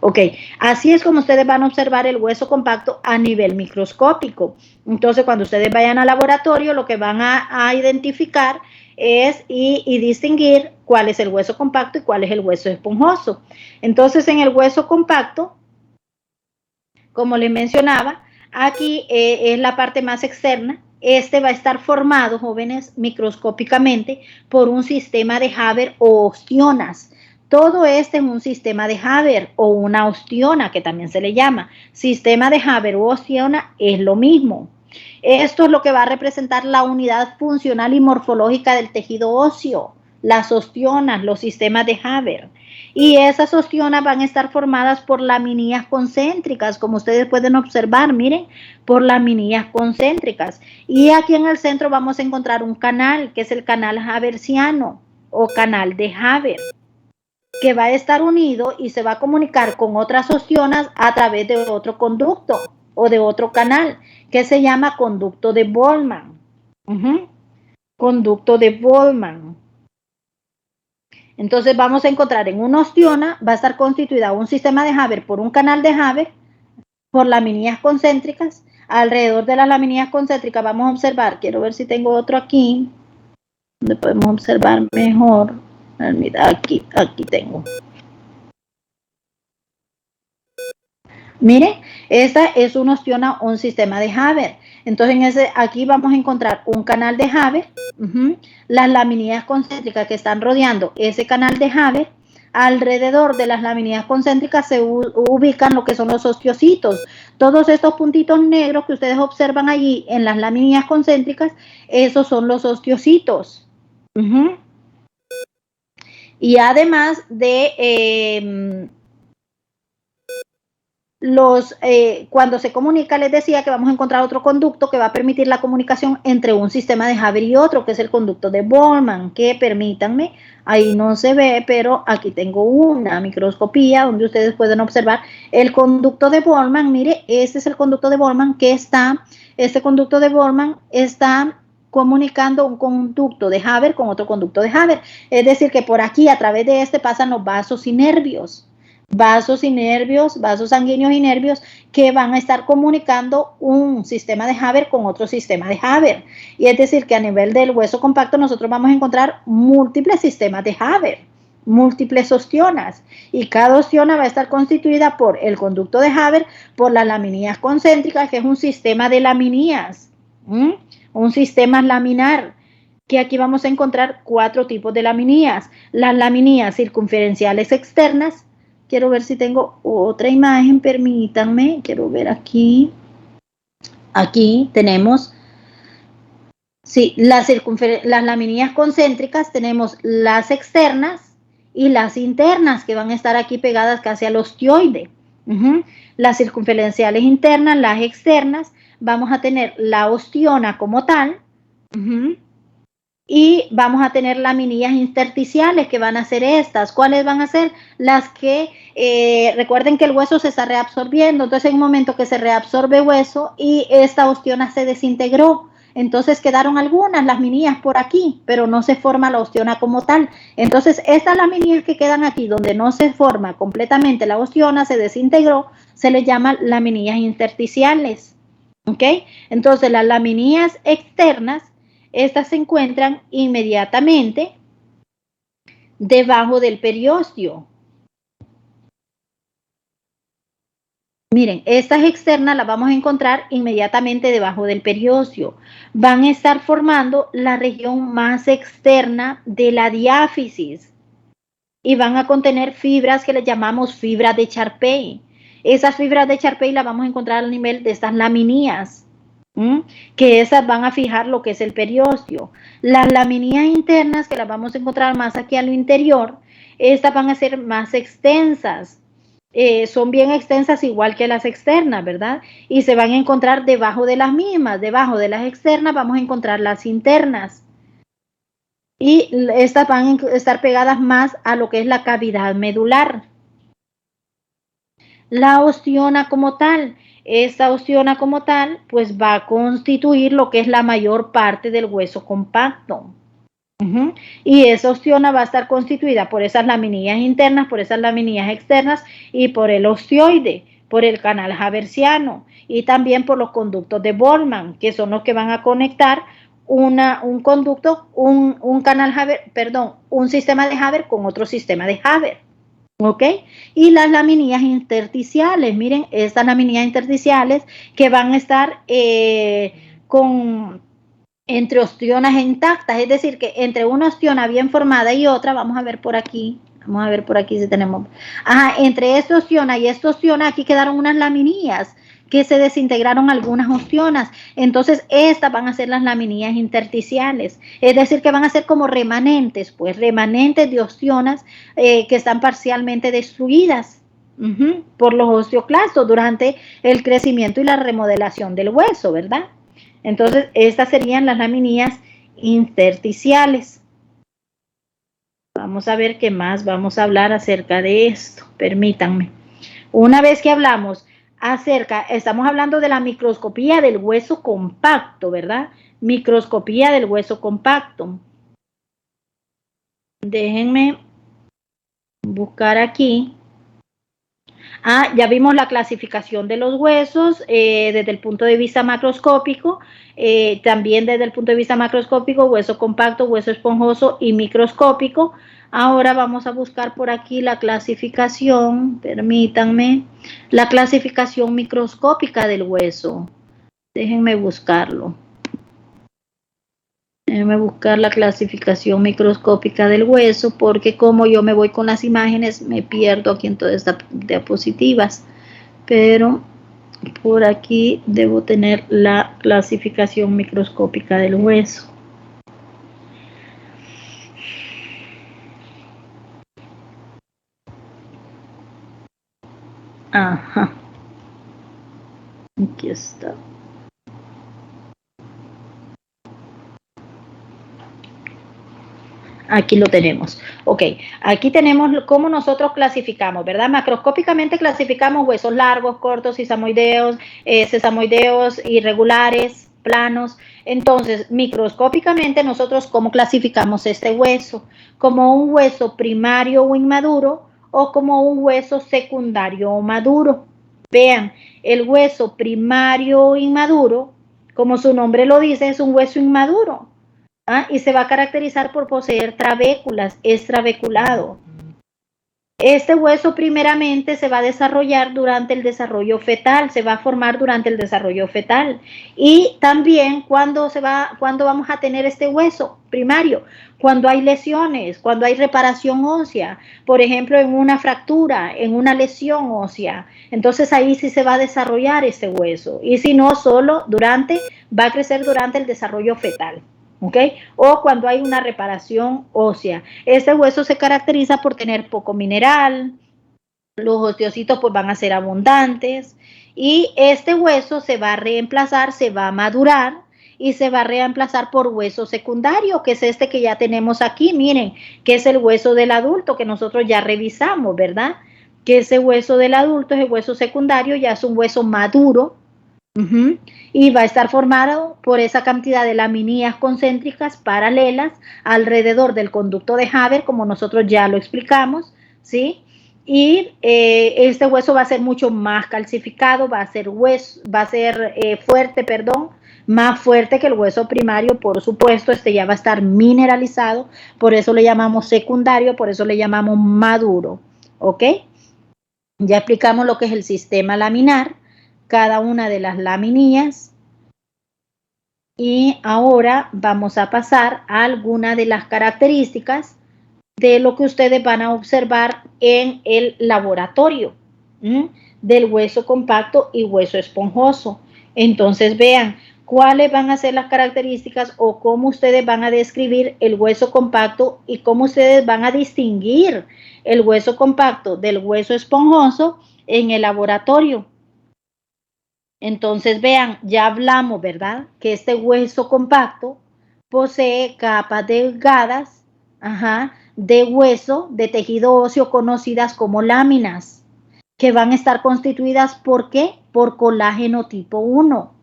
Speaker 1: Ok, así es como ustedes van a observar el hueso compacto a nivel microscópico. Entonces, cuando ustedes vayan al laboratorio, lo que van a identificar es y distinguir cuál es el hueso compacto y cuál es el hueso esponjoso. Entonces, en el hueso compacto, como les mencionaba, aquí es la parte más externa. Este va a estar formado, jóvenes, microscópicamente por un sistema de Haber o ostionas. Todo este es un sistema de Haber o una ostiona, que también se le llama. Sistema de Haber o ostiona es lo mismo. Esto es lo que va a representar la unidad funcional y morfológica del tejido óseo, las ostionas, los sistemas de Haber. Y esas ostionas van a estar formadas por laminillas concéntricas, como ustedes pueden observar, miren, por laminillas concéntricas. Y aquí en el centro vamos a encontrar un canal, que es el canal haversiano o canal de Haber, que va a estar unido y se va a comunicar con otras ostionas a través de otro conducto o de otro canal, que se llama conducto de Bowman. Conducto de Bowman. Entonces vamos a encontrar en una ostiona, va a estar constituida un sistema de Haber por un canal de Haber, por laminillas concéntricas. Alrededor de las laminillas concéntricas vamos a observar, quiero ver si tengo otro aquí, donde podemos observar mejor. Mira, aquí tengo. Mire, esta es una ostiona, un sistema de Haber. Entonces, aquí vamos a encontrar un canal de Haber, las laminillas concéntricas que están rodeando ese canal de Haber. Alrededor de las laminillas concéntricas se ubican lo que son los osteocitos. Todos estos puntitos negros que ustedes observan allí en las laminillas concéntricas, esos son los osteocitos. Y además de cuando se comunica, les decía que vamos a encontrar otro conducto que va a permitir la comunicación entre un sistema de Haber y otro, que es el conducto de Bowman, que permítanme, ahí no se ve, pero aquí tengo una microscopía donde ustedes pueden observar el conducto de Bowman. Mire, este es el conducto de Bowman este conducto de Bowman está comunicando un conducto de Haber con otro conducto de Haber. Es decir, que por aquí, a través de este, pasan los vasos y nervios. Vasos y nervios, vasos sanguíneos y nervios que van a estar comunicando un sistema de Haber con otro sistema de Haber. Y es decir, que a nivel del hueso compacto nosotros vamos a encontrar múltiples sistemas de Haber, múltiples ostionas. Y cada ostiona va a estar constituida por el conducto de Haber, por las laminillas concéntricas, que es un sistema de laminillas, un sistema laminar, que aquí vamos a encontrar 4 tipos de laminillas. Las laminillas circunferenciales externas. Quiero ver si tengo otra imagen, permítanme, quiero ver aquí. Aquí tenemos, sí, las laminillas concéntricas, tenemos las externas y las internas que van a estar aquí pegadas casi al ostioide. Las circunferenciales internas, las externas, vamos a tener la ostiona como tal. Y vamos a tener laminillas intersticiales que van a ser estas. ¿Cuáles van a ser? Las que, recuerden que el hueso se está reabsorbiendo, entonces en un momento que se reabsorbe hueso y esta ostiona se desintegró, entonces quedaron algunas laminillas por aquí, pero no se forma la ostiona como tal. Entonces estas laminillas que quedan aquí, donde no se forma completamente la ostiona, se desintegró, se les llama laminillas intersticiales. ¿Ok? Entonces las laminillas externas, estas se encuentran inmediatamente debajo del periósteo. Miren, estas externas las vamos a encontrar inmediatamente debajo del periósteo. Van a estar formando la región más externa de la diáfisis y van a contener fibras que le llamamos fibras de Charpey. Esas fibras de Charpey las vamos a encontrar al nivel de estas laminillas. que esas van a fijar lo que es el periósteo. Las laminillas internas, que las vamos a encontrar más aquí a lo interior, estas van a ser más extensas. Son bien extensas igual que las externas, ¿verdad? Y se van a encontrar debajo de las mismas. Debajo de las externas vamos a encontrar las internas. Y estas van a estar pegadas más a lo que es la cavidad medular. La ostiona como tal, esta ostiona como tal, pues va a constituir lo que es la mayor parte del hueso compacto. Y esa ostiona va a estar constituida por esas laminillas internas, por esas laminillas externas y por el ostioide, por el canal haversiano y también por los conductos de Boltzmann, que son los que van a conectar un conducto, un canal Haber, perdón, un sistema de Haber con otro sistema de Haber. ¿Ok? Y las laminillas intersticiales, miren, estas laminillas intersticiales que van a estar entre ostionas intactas, es decir, que entre una ostiona bien formada y otra, vamos a ver por aquí si tenemos, entre esta ostiona y esta ostiona, aquí quedaron unas laminillas que se desintegraron algunas ostionas, entonces estas van a ser las laminillas intersticiales, es decir, que van a ser como remanentes, pues remanentes de ostionas que están parcialmente destruidas por los osteoclastos durante el crecimiento y la remodelación del hueso, ¿verdad? Entonces, estas serían las laminillas intersticiales. Vamos a ver qué más vamos a hablar acerca de esto. Permítanme. Una vez que hablamos estamos hablando de la microscopía del hueso compacto, ¿verdad? Microscopía del hueso compacto. Déjenme buscar aquí. Ya vimos la clasificación de los huesos desde el punto de vista macroscópico, también desde el punto de vista macroscópico, hueso compacto, hueso esponjoso y microscópico. Ahora vamos a buscar por aquí la clasificación, permítanme, la clasificación microscópica del hueso. Déjenme buscarlo. Déjenme buscar la clasificación microscópica del hueso, porque como yo me voy con las imágenes, me pierdo aquí en todas estas diapositivas. Pero por aquí debo tener la clasificación microscópica del hueso. Ajá. Aquí está. Aquí lo tenemos. Ok, aquí tenemos cómo nosotros clasificamos, ¿verdad? Macroscópicamente clasificamos huesos largos, cortos, sesamoideos, irregulares, planos. Entonces, microscópicamente nosotros cómo clasificamos este hueso, como un hueso primario o inmaduro o como un hueso secundario o maduro. Vean, el hueso primario o inmaduro, como su nombre lo dice, es un hueso inmaduro. Y se va a caracterizar por poseer trabéculas, es trabeculado. Este hueso primeramente se va a desarrollar durante el desarrollo fetal, se va a formar durante el desarrollo fetal. Y también cuando vamos a tener este hueso primario, cuando hay lesiones, cuando hay reparación ósea, por ejemplo, en una fractura, en una lesión ósea, entonces ahí sí se va a desarrollar este hueso. Y si no, va a crecer durante el desarrollo fetal. ¿Okay? O cuando hay una reparación ósea. Este hueso se caracteriza por tener poco mineral, los osteocitos pues van a ser abundantes y este hueso se va a reemplazar, se va a madurar y se va a reemplazar por hueso secundario, que es este que ya tenemos aquí, miren, que es el hueso del adulto que nosotros ya revisamos, ¿verdad? Que ese hueso del adulto es el hueso secundario, ya es un hueso maduro. Y va a estar formado por esa cantidad de laminillas concéntricas paralelas alrededor del conducto de Haber, como nosotros ya lo explicamos, ¿sí? Y este hueso va a ser mucho más calcificado, va a ser fuerte, más fuerte que el hueso primario, por supuesto, este ya va a estar mineralizado, por eso le llamamos secundario, por eso le llamamos maduro, ¿ok? Ya explicamos lo que es el sistema laminar, cada una de las laminillas y ahora vamos a pasar a algunas de las características de lo que ustedes van a observar en el laboratorio del hueso compacto y hueso esponjoso. Entonces vean, cuáles van a ser las características o cómo ustedes van a describir el hueso compacto y cómo ustedes van a distinguir el hueso compacto del hueso esponjoso en el laboratorio. Entonces, vean, ya hablamos, ¿verdad? Que este hueso compacto posee capas delgadas, de hueso, de tejido óseo conocidas como láminas, que van a estar constituidas, ¿por qué? Por colágeno tipo 1.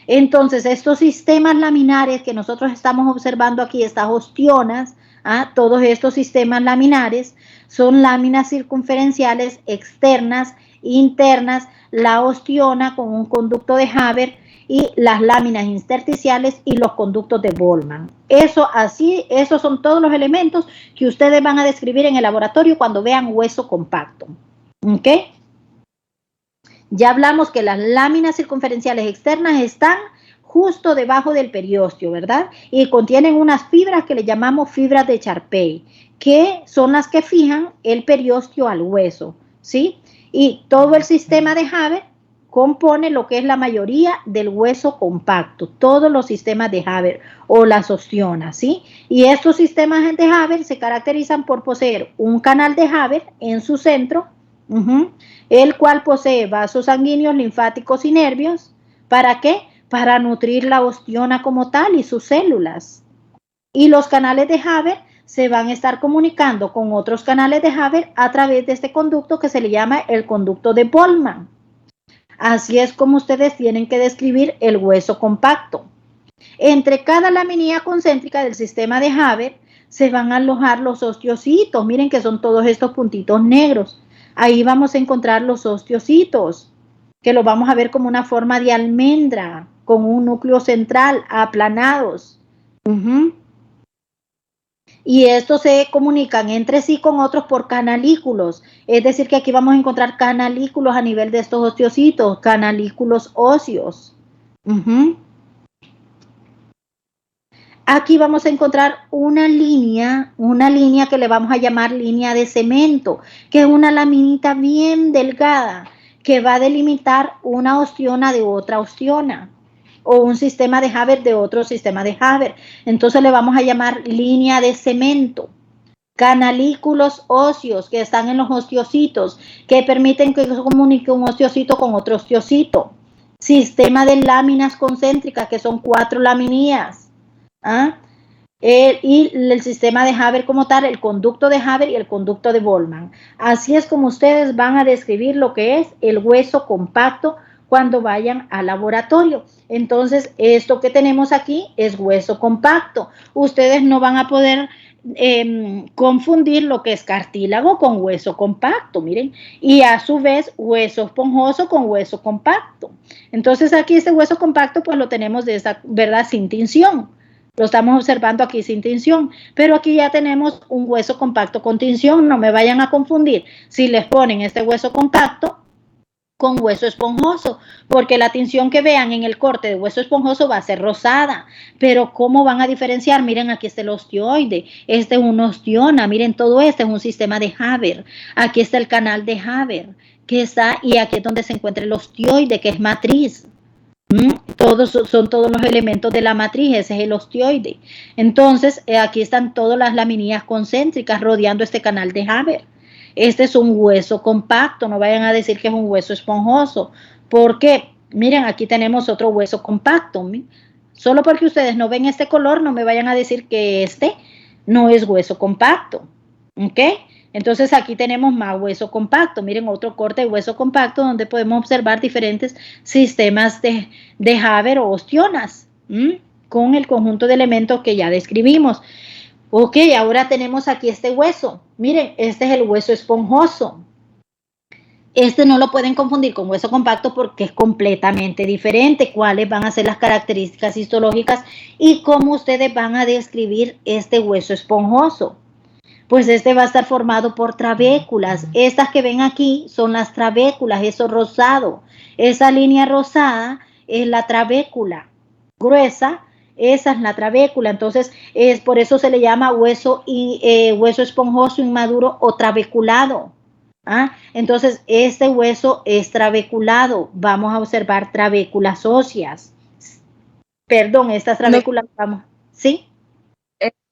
Speaker 1: Entonces, estos sistemas laminares que nosotros estamos observando aquí, estas ostionas, todos estos sistemas laminares son láminas circunferenciales externas, internas, la ostiona con un conducto de Haber y las láminas intersticiales y los conductos de Boltzmann. Esos son todos los elementos que ustedes van a describir en el laboratorio cuando vean hueso compacto. ¿Ok? Ya hablamos que las láminas circunferenciales externas están justo debajo del periósteo, ¿verdad? Y contienen unas fibras que le llamamos fibras de Charpey, que son las que fijan el periósteo al hueso, ¿sí? Y todo el sistema de Haber compone lo que es la mayoría del hueso compacto, todos los sistemas de Haber o las ostionas, ¿sí? Y estos sistemas de Haber se caracterizan por poseer un canal de Haber en su centro, el cual posee vasos sanguíneos, linfáticos y nervios. ¿Para qué? Para nutrir la ostiona como tal y sus células. Y los canales de Haber se van a estar comunicando con otros canales de Haber a través de este conducto que se le llama el conducto de Boltzmann. Así es como ustedes tienen que describir el hueso compacto. Entre cada laminilla concéntrica del sistema de Haber se van a alojar los osteocitos. Miren que son todos estos puntitos negros. Ahí vamos a encontrar los osteocitos, que los vamos a ver como una forma de almendra, con un núcleo central, aplanados. Y estos se comunican entre sí con otros por canalículos. Es decir, que aquí vamos a encontrar canalículos a nivel de estos osteocitos, canalículos óseos. Aquí vamos a encontrar una línea que le vamos a llamar línea de cemento, que es una laminita bien delgada que va a delimitar una ostiona de otra ostiona o un sistema de Haber de otro sistema de Haber. Entonces le vamos a llamar línea de cemento. Canalículos óseos que están en los osteocitos, que permiten que se comunique un osteocito con otro osteocito. Sistema de láminas concéntricas, que son 4 laminillas. Y el sistema de Haber como tal, el conducto de Haber y el conducto de Boltzmann. Así es como ustedes van a describir lo que es el hueso compacto cuando vayan al laboratorio. Entonces, esto que tenemos aquí es hueso compacto. Ustedes no van a poder confundir lo que es cartílago con hueso compacto, miren, y a su vez hueso esponjoso con hueso compacto. Entonces, aquí este hueso compacto pues lo tenemos de esa, ¿verdad?, sin tinción. Lo estamos observando aquí sin tinción, pero aquí ya tenemos un hueso compacto con tinción. No me vayan a confundir si les ponen este hueso compacto con hueso esponjoso, porque la tinción que vean en el corte de hueso esponjoso va a ser rosada. Pero ¿cómo van a diferenciar? Miren, aquí está el osteoide, este es una ostiona, miren, todo este es un sistema de Haber. Aquí está el canal de Haber, que está, y aquí es donde se encuentra el osteoide, que es matriz. Son todos los elementos de la matriz, ese es el osteoide. Entonces, aquí están todas las laminillas concéntricas rodeando este canal de Haber. Este es un hueso compacto, no vayan a decir que es un hueso esponjoso, porque, miren, aquí tenemos otro hueso compacto. Solo porque ustedes no ven este color, no me vayan a decir que este no es hueso compacto, ¿ok? Entonces aquí tenemos más hueso compacto. Miren, otro corte de hueso compacto donde podemos observar diferentes sistemas de Haber o ostionas con el conjunto de elementos que ya describimos. Ok, ahora tenemos aquí este hueso. Miren, este es el hueso esponjoso. Este no lo pueden confundir con hueso compacto porque es completamente diferente. ¿Cuáles van a ser las características histológicas y cómo ustedes van a describir este hueso esponjoso? Pues este va a estar formado por trabéculas. Estas que ven aquí son las trabéculas, eso rosado. Esa línea rosada es la trabécula gruesa, esa es la trabécula. Entonces, por eso se le llama hueso esponjoso inmaduro o trabeculado. Entonces, este hueso es trabeculado. Vamos a observar trabéculas óseas. Perdón, estas trabéculas, vamos, ¿sí?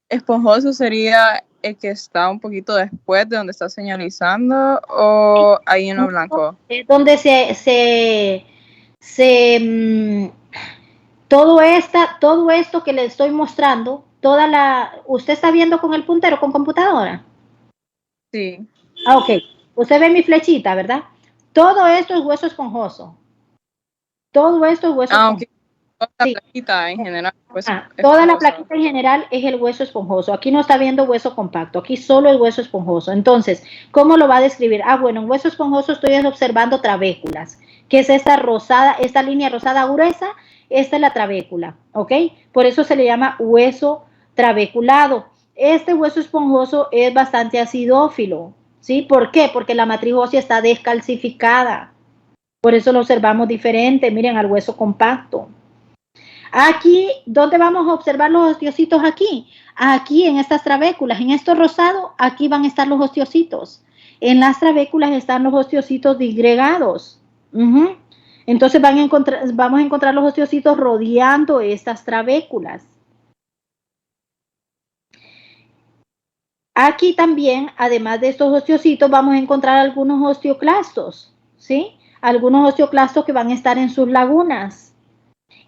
Speaker 5: ¿Esponjoso sería el que está un poquito después de donde está señalizando o hay uno blanco?
Speaker 1: Es donde todo esto que le estoy mostrando, ¿usted está viendo con el puntero con computadora?
Speaker 5: Sí.
Speaker 1: Ah, ok. Usted ve mi flechita, ¿verdad? Todo esto es hueso esponjoso. Todo esto es hueso esponjoso.
Speaker 5: Okay. Toda la
Speaker 1: Sí.
Speaker 5: plaquita en general. Pues,
Speaker 1: Toda la plaquita en general es el hueso esponjoso. Aquí no está viendo hueso compacto, aquí solo el hueso esponjoso. Entonces, ¿cómo lo va a describir? Bueno, en hueso esponjoso estoy observando trabéculas, que es esta rosada, esta línea rosada gruesa, esta es la trabécula, ¿ok? Por eso se le llama hueso trabéculado. Este hueso esponjoso es bastante acidófilo, ¿sí? ¿Por qué? Porque la matriz ósea está descalcificada. Por eso lo observamos diferente, miren, al hueso compacto. Aquí, ¿dónde vamos a observar los osteocitos aquí? Aquí en estas trabéculas, en esto rosado, aquí van a estar los osteocitos. En las trabéculas están los osteocitos disgregados. Entonces vamos a encontrar los osteocitos rodeando estas trabéculas. Aquí también, además de estos osteocitos, vamos a encontrar algunos osteoclastos, ¿sí? Algunos osteoclastos que van a estar en sus lagunas.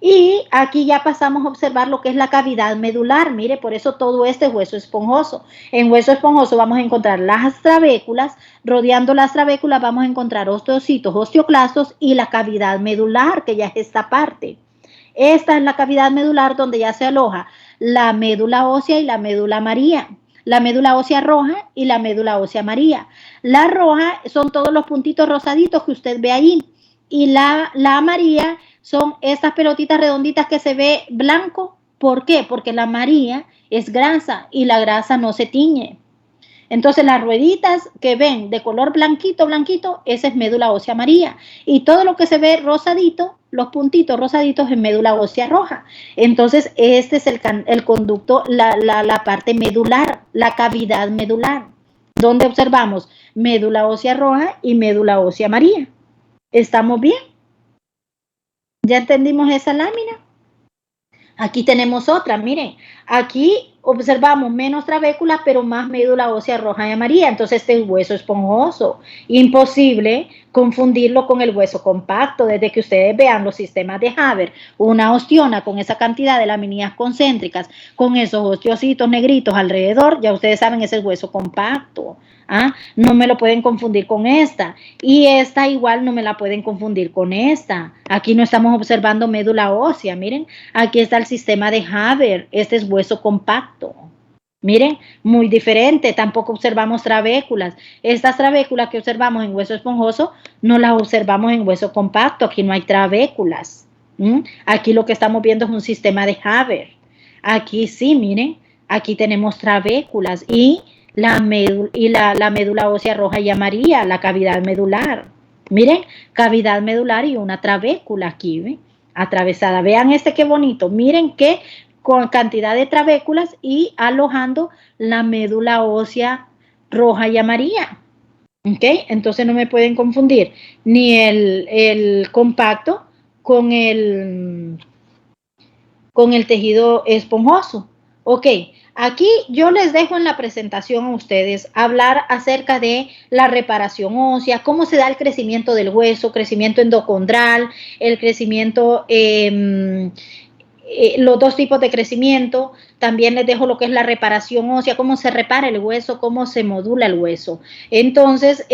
Speaker 1: Y aquí ya pasamos a observar lo que es la cavidad medular. Mire, por eso todo este es hueso esponjoso. En hueso esponjoso vamos a encontrar las trabéculas. Rodeando las trabéculas vamos a encontrar osteocitos, osteoclastos y la cavidad medular, que ya es esta parte. Esta es la cavidad medular donde ya se aloja la médula ósea y la médula amarilla. La médula ósea roja y la médula ósea amarilla. La roja son todos los puntitos rosaditos que usted ve allí. Y la amarilla son estas pelotitas redonditas que se ve blanco. ¿Por qué? Porque la amarilla es grasa y la grasa no se tiñe. Entonces las rueditas que ven de color blanquito, blanquito, esa es médula ósea amarilla. Y todo lo que se ve rosadito, los puntitos rosaditos es médula ósea roja. Entonces este es el conducto, la parte medular, la cavidad medular, donde observamos médula ósea roja y médula ósea amarilla. ¿Estamos bien? ¿Ya entendimos esa lámina? Aquí tenemos otra, miren, aquí observamos menos trabéculas, pero más médula ósea roja y amarilla, entonces este es hueso esponjoso. Imposible confundirlo con el hueso compacto, desde que ustedes vean los sistemas de Haber, una ostiona con esa cantidad de laminillas concéntricas, con esos osteocitos negritos alrededor, ya ustedes saben, ese es hueso compacto. No me lo pueden confundir con esta. Y esta igual no me la pueden confundir con esta. Aquí no estamos observando médula ósea, miren. Aquí está el sistema de Haber. Este es hueso compacto. Miren, muy diferente. Tampoco observamos trabéculas. Estas trabéculas que observamos en hueso esponjoso no las observamos en hueso compacto. Aquí no hay trabéculas. Aquí lo que estamos viendo es un sistema de Haber. Aquí sí, miren. Aquí tenemos trabéculas y la médula ósea roja y amarilla, la cavidad medular. Miren, cavidad medular y una trabécula aquí, ¿ve? Atravesada. Vean este qué bonito. Miren qué con cantidad de trabéculas y alojando la médula ósea roja y amarilla. ¿Ok? Entonces no me pueden confundir ni el compacto con el tejido esponjoso. Ok, aquí yo les dejo en la presentación a ustedes hablar acerca de la reparación ósea, cómo se da el crecimiento del hueso, crecimiento endocondral, el crecimiento los dos tipos de crecimiento. También les dejo lo que es la reparación ósea, cómo se repara el hueso, cómo se modula el hueso. Entonces,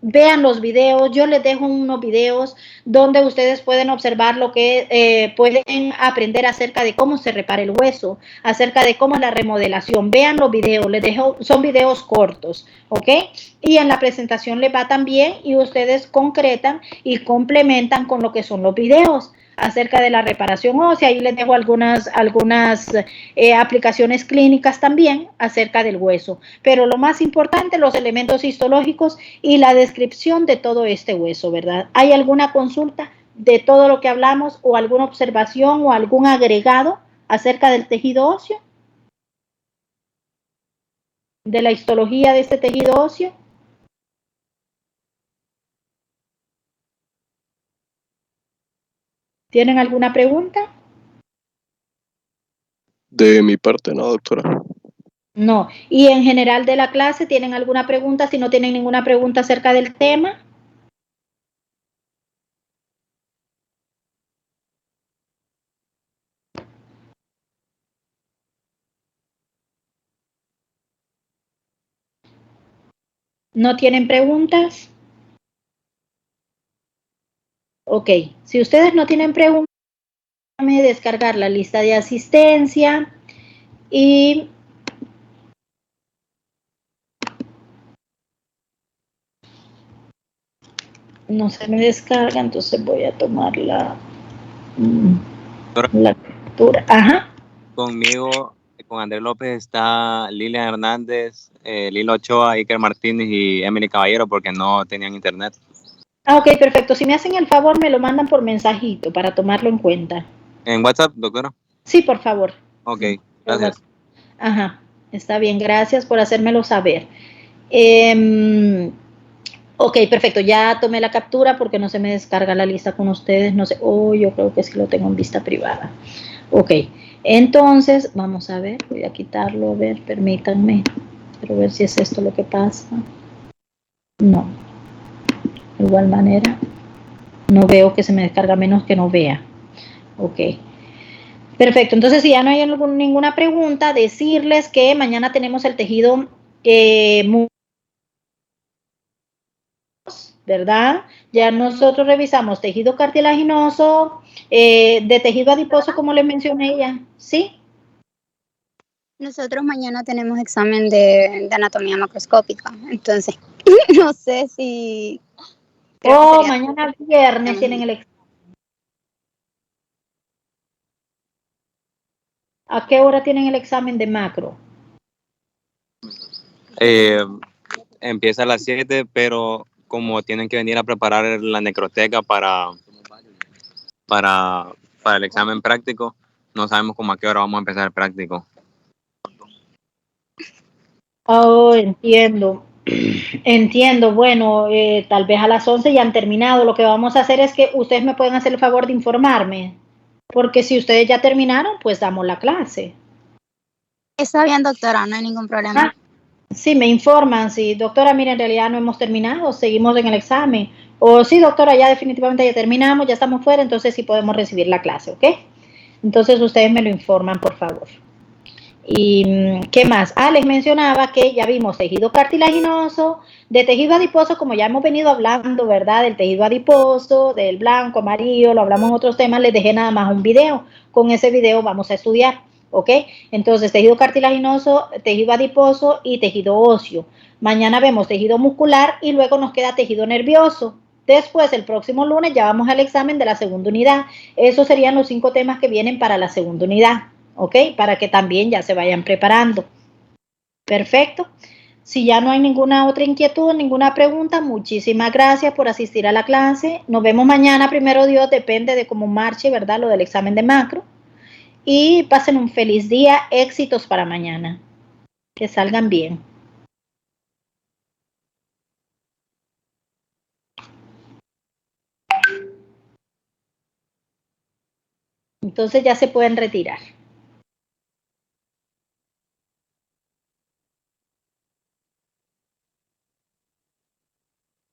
Speaker 1: vean los videos, yo les dejo unos videos donde ustedes pueden observar lo que pueden aprender acerca de cómo se repara el hueso, acerca de cómo es la remodelación. Vean los videos, les dejo, son videos cortos, ¿ok? Y en la presentación les va también y ustedes concretan y complementan con lo que son los videos acerca de la reparación ósea. Ahí les dejo algunas aplicaciones clínicas también acerca del hueso. Pero lo más importante, los elementos histológicos y la descripción de todo este hueso, ¿verdad? ¿Hay alguna consulta de todo lo que hablamos o alguna observación o algún agregado acerca del tejido óseo? ¿De la histología de este tejido óseo? ¿Tienen alguna pregunta?
Speaker 2: De mi parte, no, doctora.
Speaker 1: No. ¿Y en general de la clase tienen alguna pregunta? Si no tienen ninguna pregunta acerca del tema. ¿No tienen preguntas? Ok. Si ustedes no tienen preguntas, déjame descargar la lista de asistencia y no se me descarga, entonces voy a tomar la captura. Ajá.
Speaker 6: Conmigo, con Andrés López está Lilian Hernández, Lilo Ochoa, Iker Martínez y Emily Caballero porque no tenían internet.
Speaker 1: Ah, ok, perfecto. Si me hacen el favor, me lo mandan por mensajito para tomarlo en cuenta.
Speaker 6: ¿En WhatsApp, doctora?
Speaker 1: Sí, por favor.
Speaker 6: Ok, gracias.
Speaker 1: Ajá, está bien, gracias por hacérmelo saber. Ok, perfecto, ya tomé la captura porque no se me descarga la lista con ustedes, no sé, yo creo que sí lo tengo en vista privada. Ok, entonces, vamos a ver, voy a quitarlo, a ver, permítanme, quiero ver si es esto lo que pasa. No, de igual manera, no veo que se me descarga menos que no vea. Ok. Perfecto, entonces si ya no hay ninguna pregunta, decirles que mañana tenemos el tejido ¿verdad? Ya nosotros revisamos tejido cartilaginoso, de tejido adiposo, como les mencioné ya, ¿sí?
Speaker 7: Nosotros mañana tenemos examen de anatomía macroscópica, entonces no sé si...
Speaker 1: Mañana viernes tienen el examen. ¿A qué hora tienen el examen de macro?
Speaker 6: Empieza a las 7, pero como tienen que venir a preparar la necroteca para el examen práctico, no sabemos cómo a qué hora vamos a empezar el práctico.
Speaker 1: Entiendo. Entiendo. Bueno, tal vez a las 11 ya han terminado. Lo que vamos a hacer es que ustedes me pueden hacer el favor de informarme. Porque si ustedes ya terminaron, pues damos la clase.
Speaker 7: Está bien, doctora, no hay ningún problema.
Speaker 1: Sí, me informan. Sí, doctora, mire, en realidad no hemos terminado, seguimos en el examen. O sí, doctora, ya definitivamente ya terminamos, ya estamos fuera, entonces sí podemos recibir la clase, ¿ok? Entonces ustedes me lo informan, por favor. ¿Y qué más? Les mencionaba que ya vimos tejido cartilaginoso, de tejido adiposo, como ya hemos venido hablando, ¿verdad? Del tejido adiposo, del blanco, amarillo, lo hablamos en otros temas, les dejé nada más un video. Con ese video vamos a estudiar, ¿ok? Entonces, tejido cartilaginoso, tejido adiposo y tejido óseo. Mañana vemos tejido muscular y luego nos queda tejido nervioso. Después, el próximo lunes, ya vamos al examen de la segunda unidad. Esos serían los 5 temas que vienen para la segunda unidad. ¿Ok? Para que también ya se vayan preparando. Perfecto. Si ya no hay ninguna otra inquietud, ninguna pregunta, muchísimas gracias por asistir a la clase. Nos vemos mañana, primero Dios, depende de cómo marche, ¿verdad? Lo del examen de macro. Y pasen un feliz día, éxitos para mañana. Que salgan bien. Entonces ya se pueden retirar.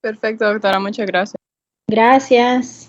Speaker 5: Perfecto, doctora, muchas gracias.
Speaker 1: Gracias.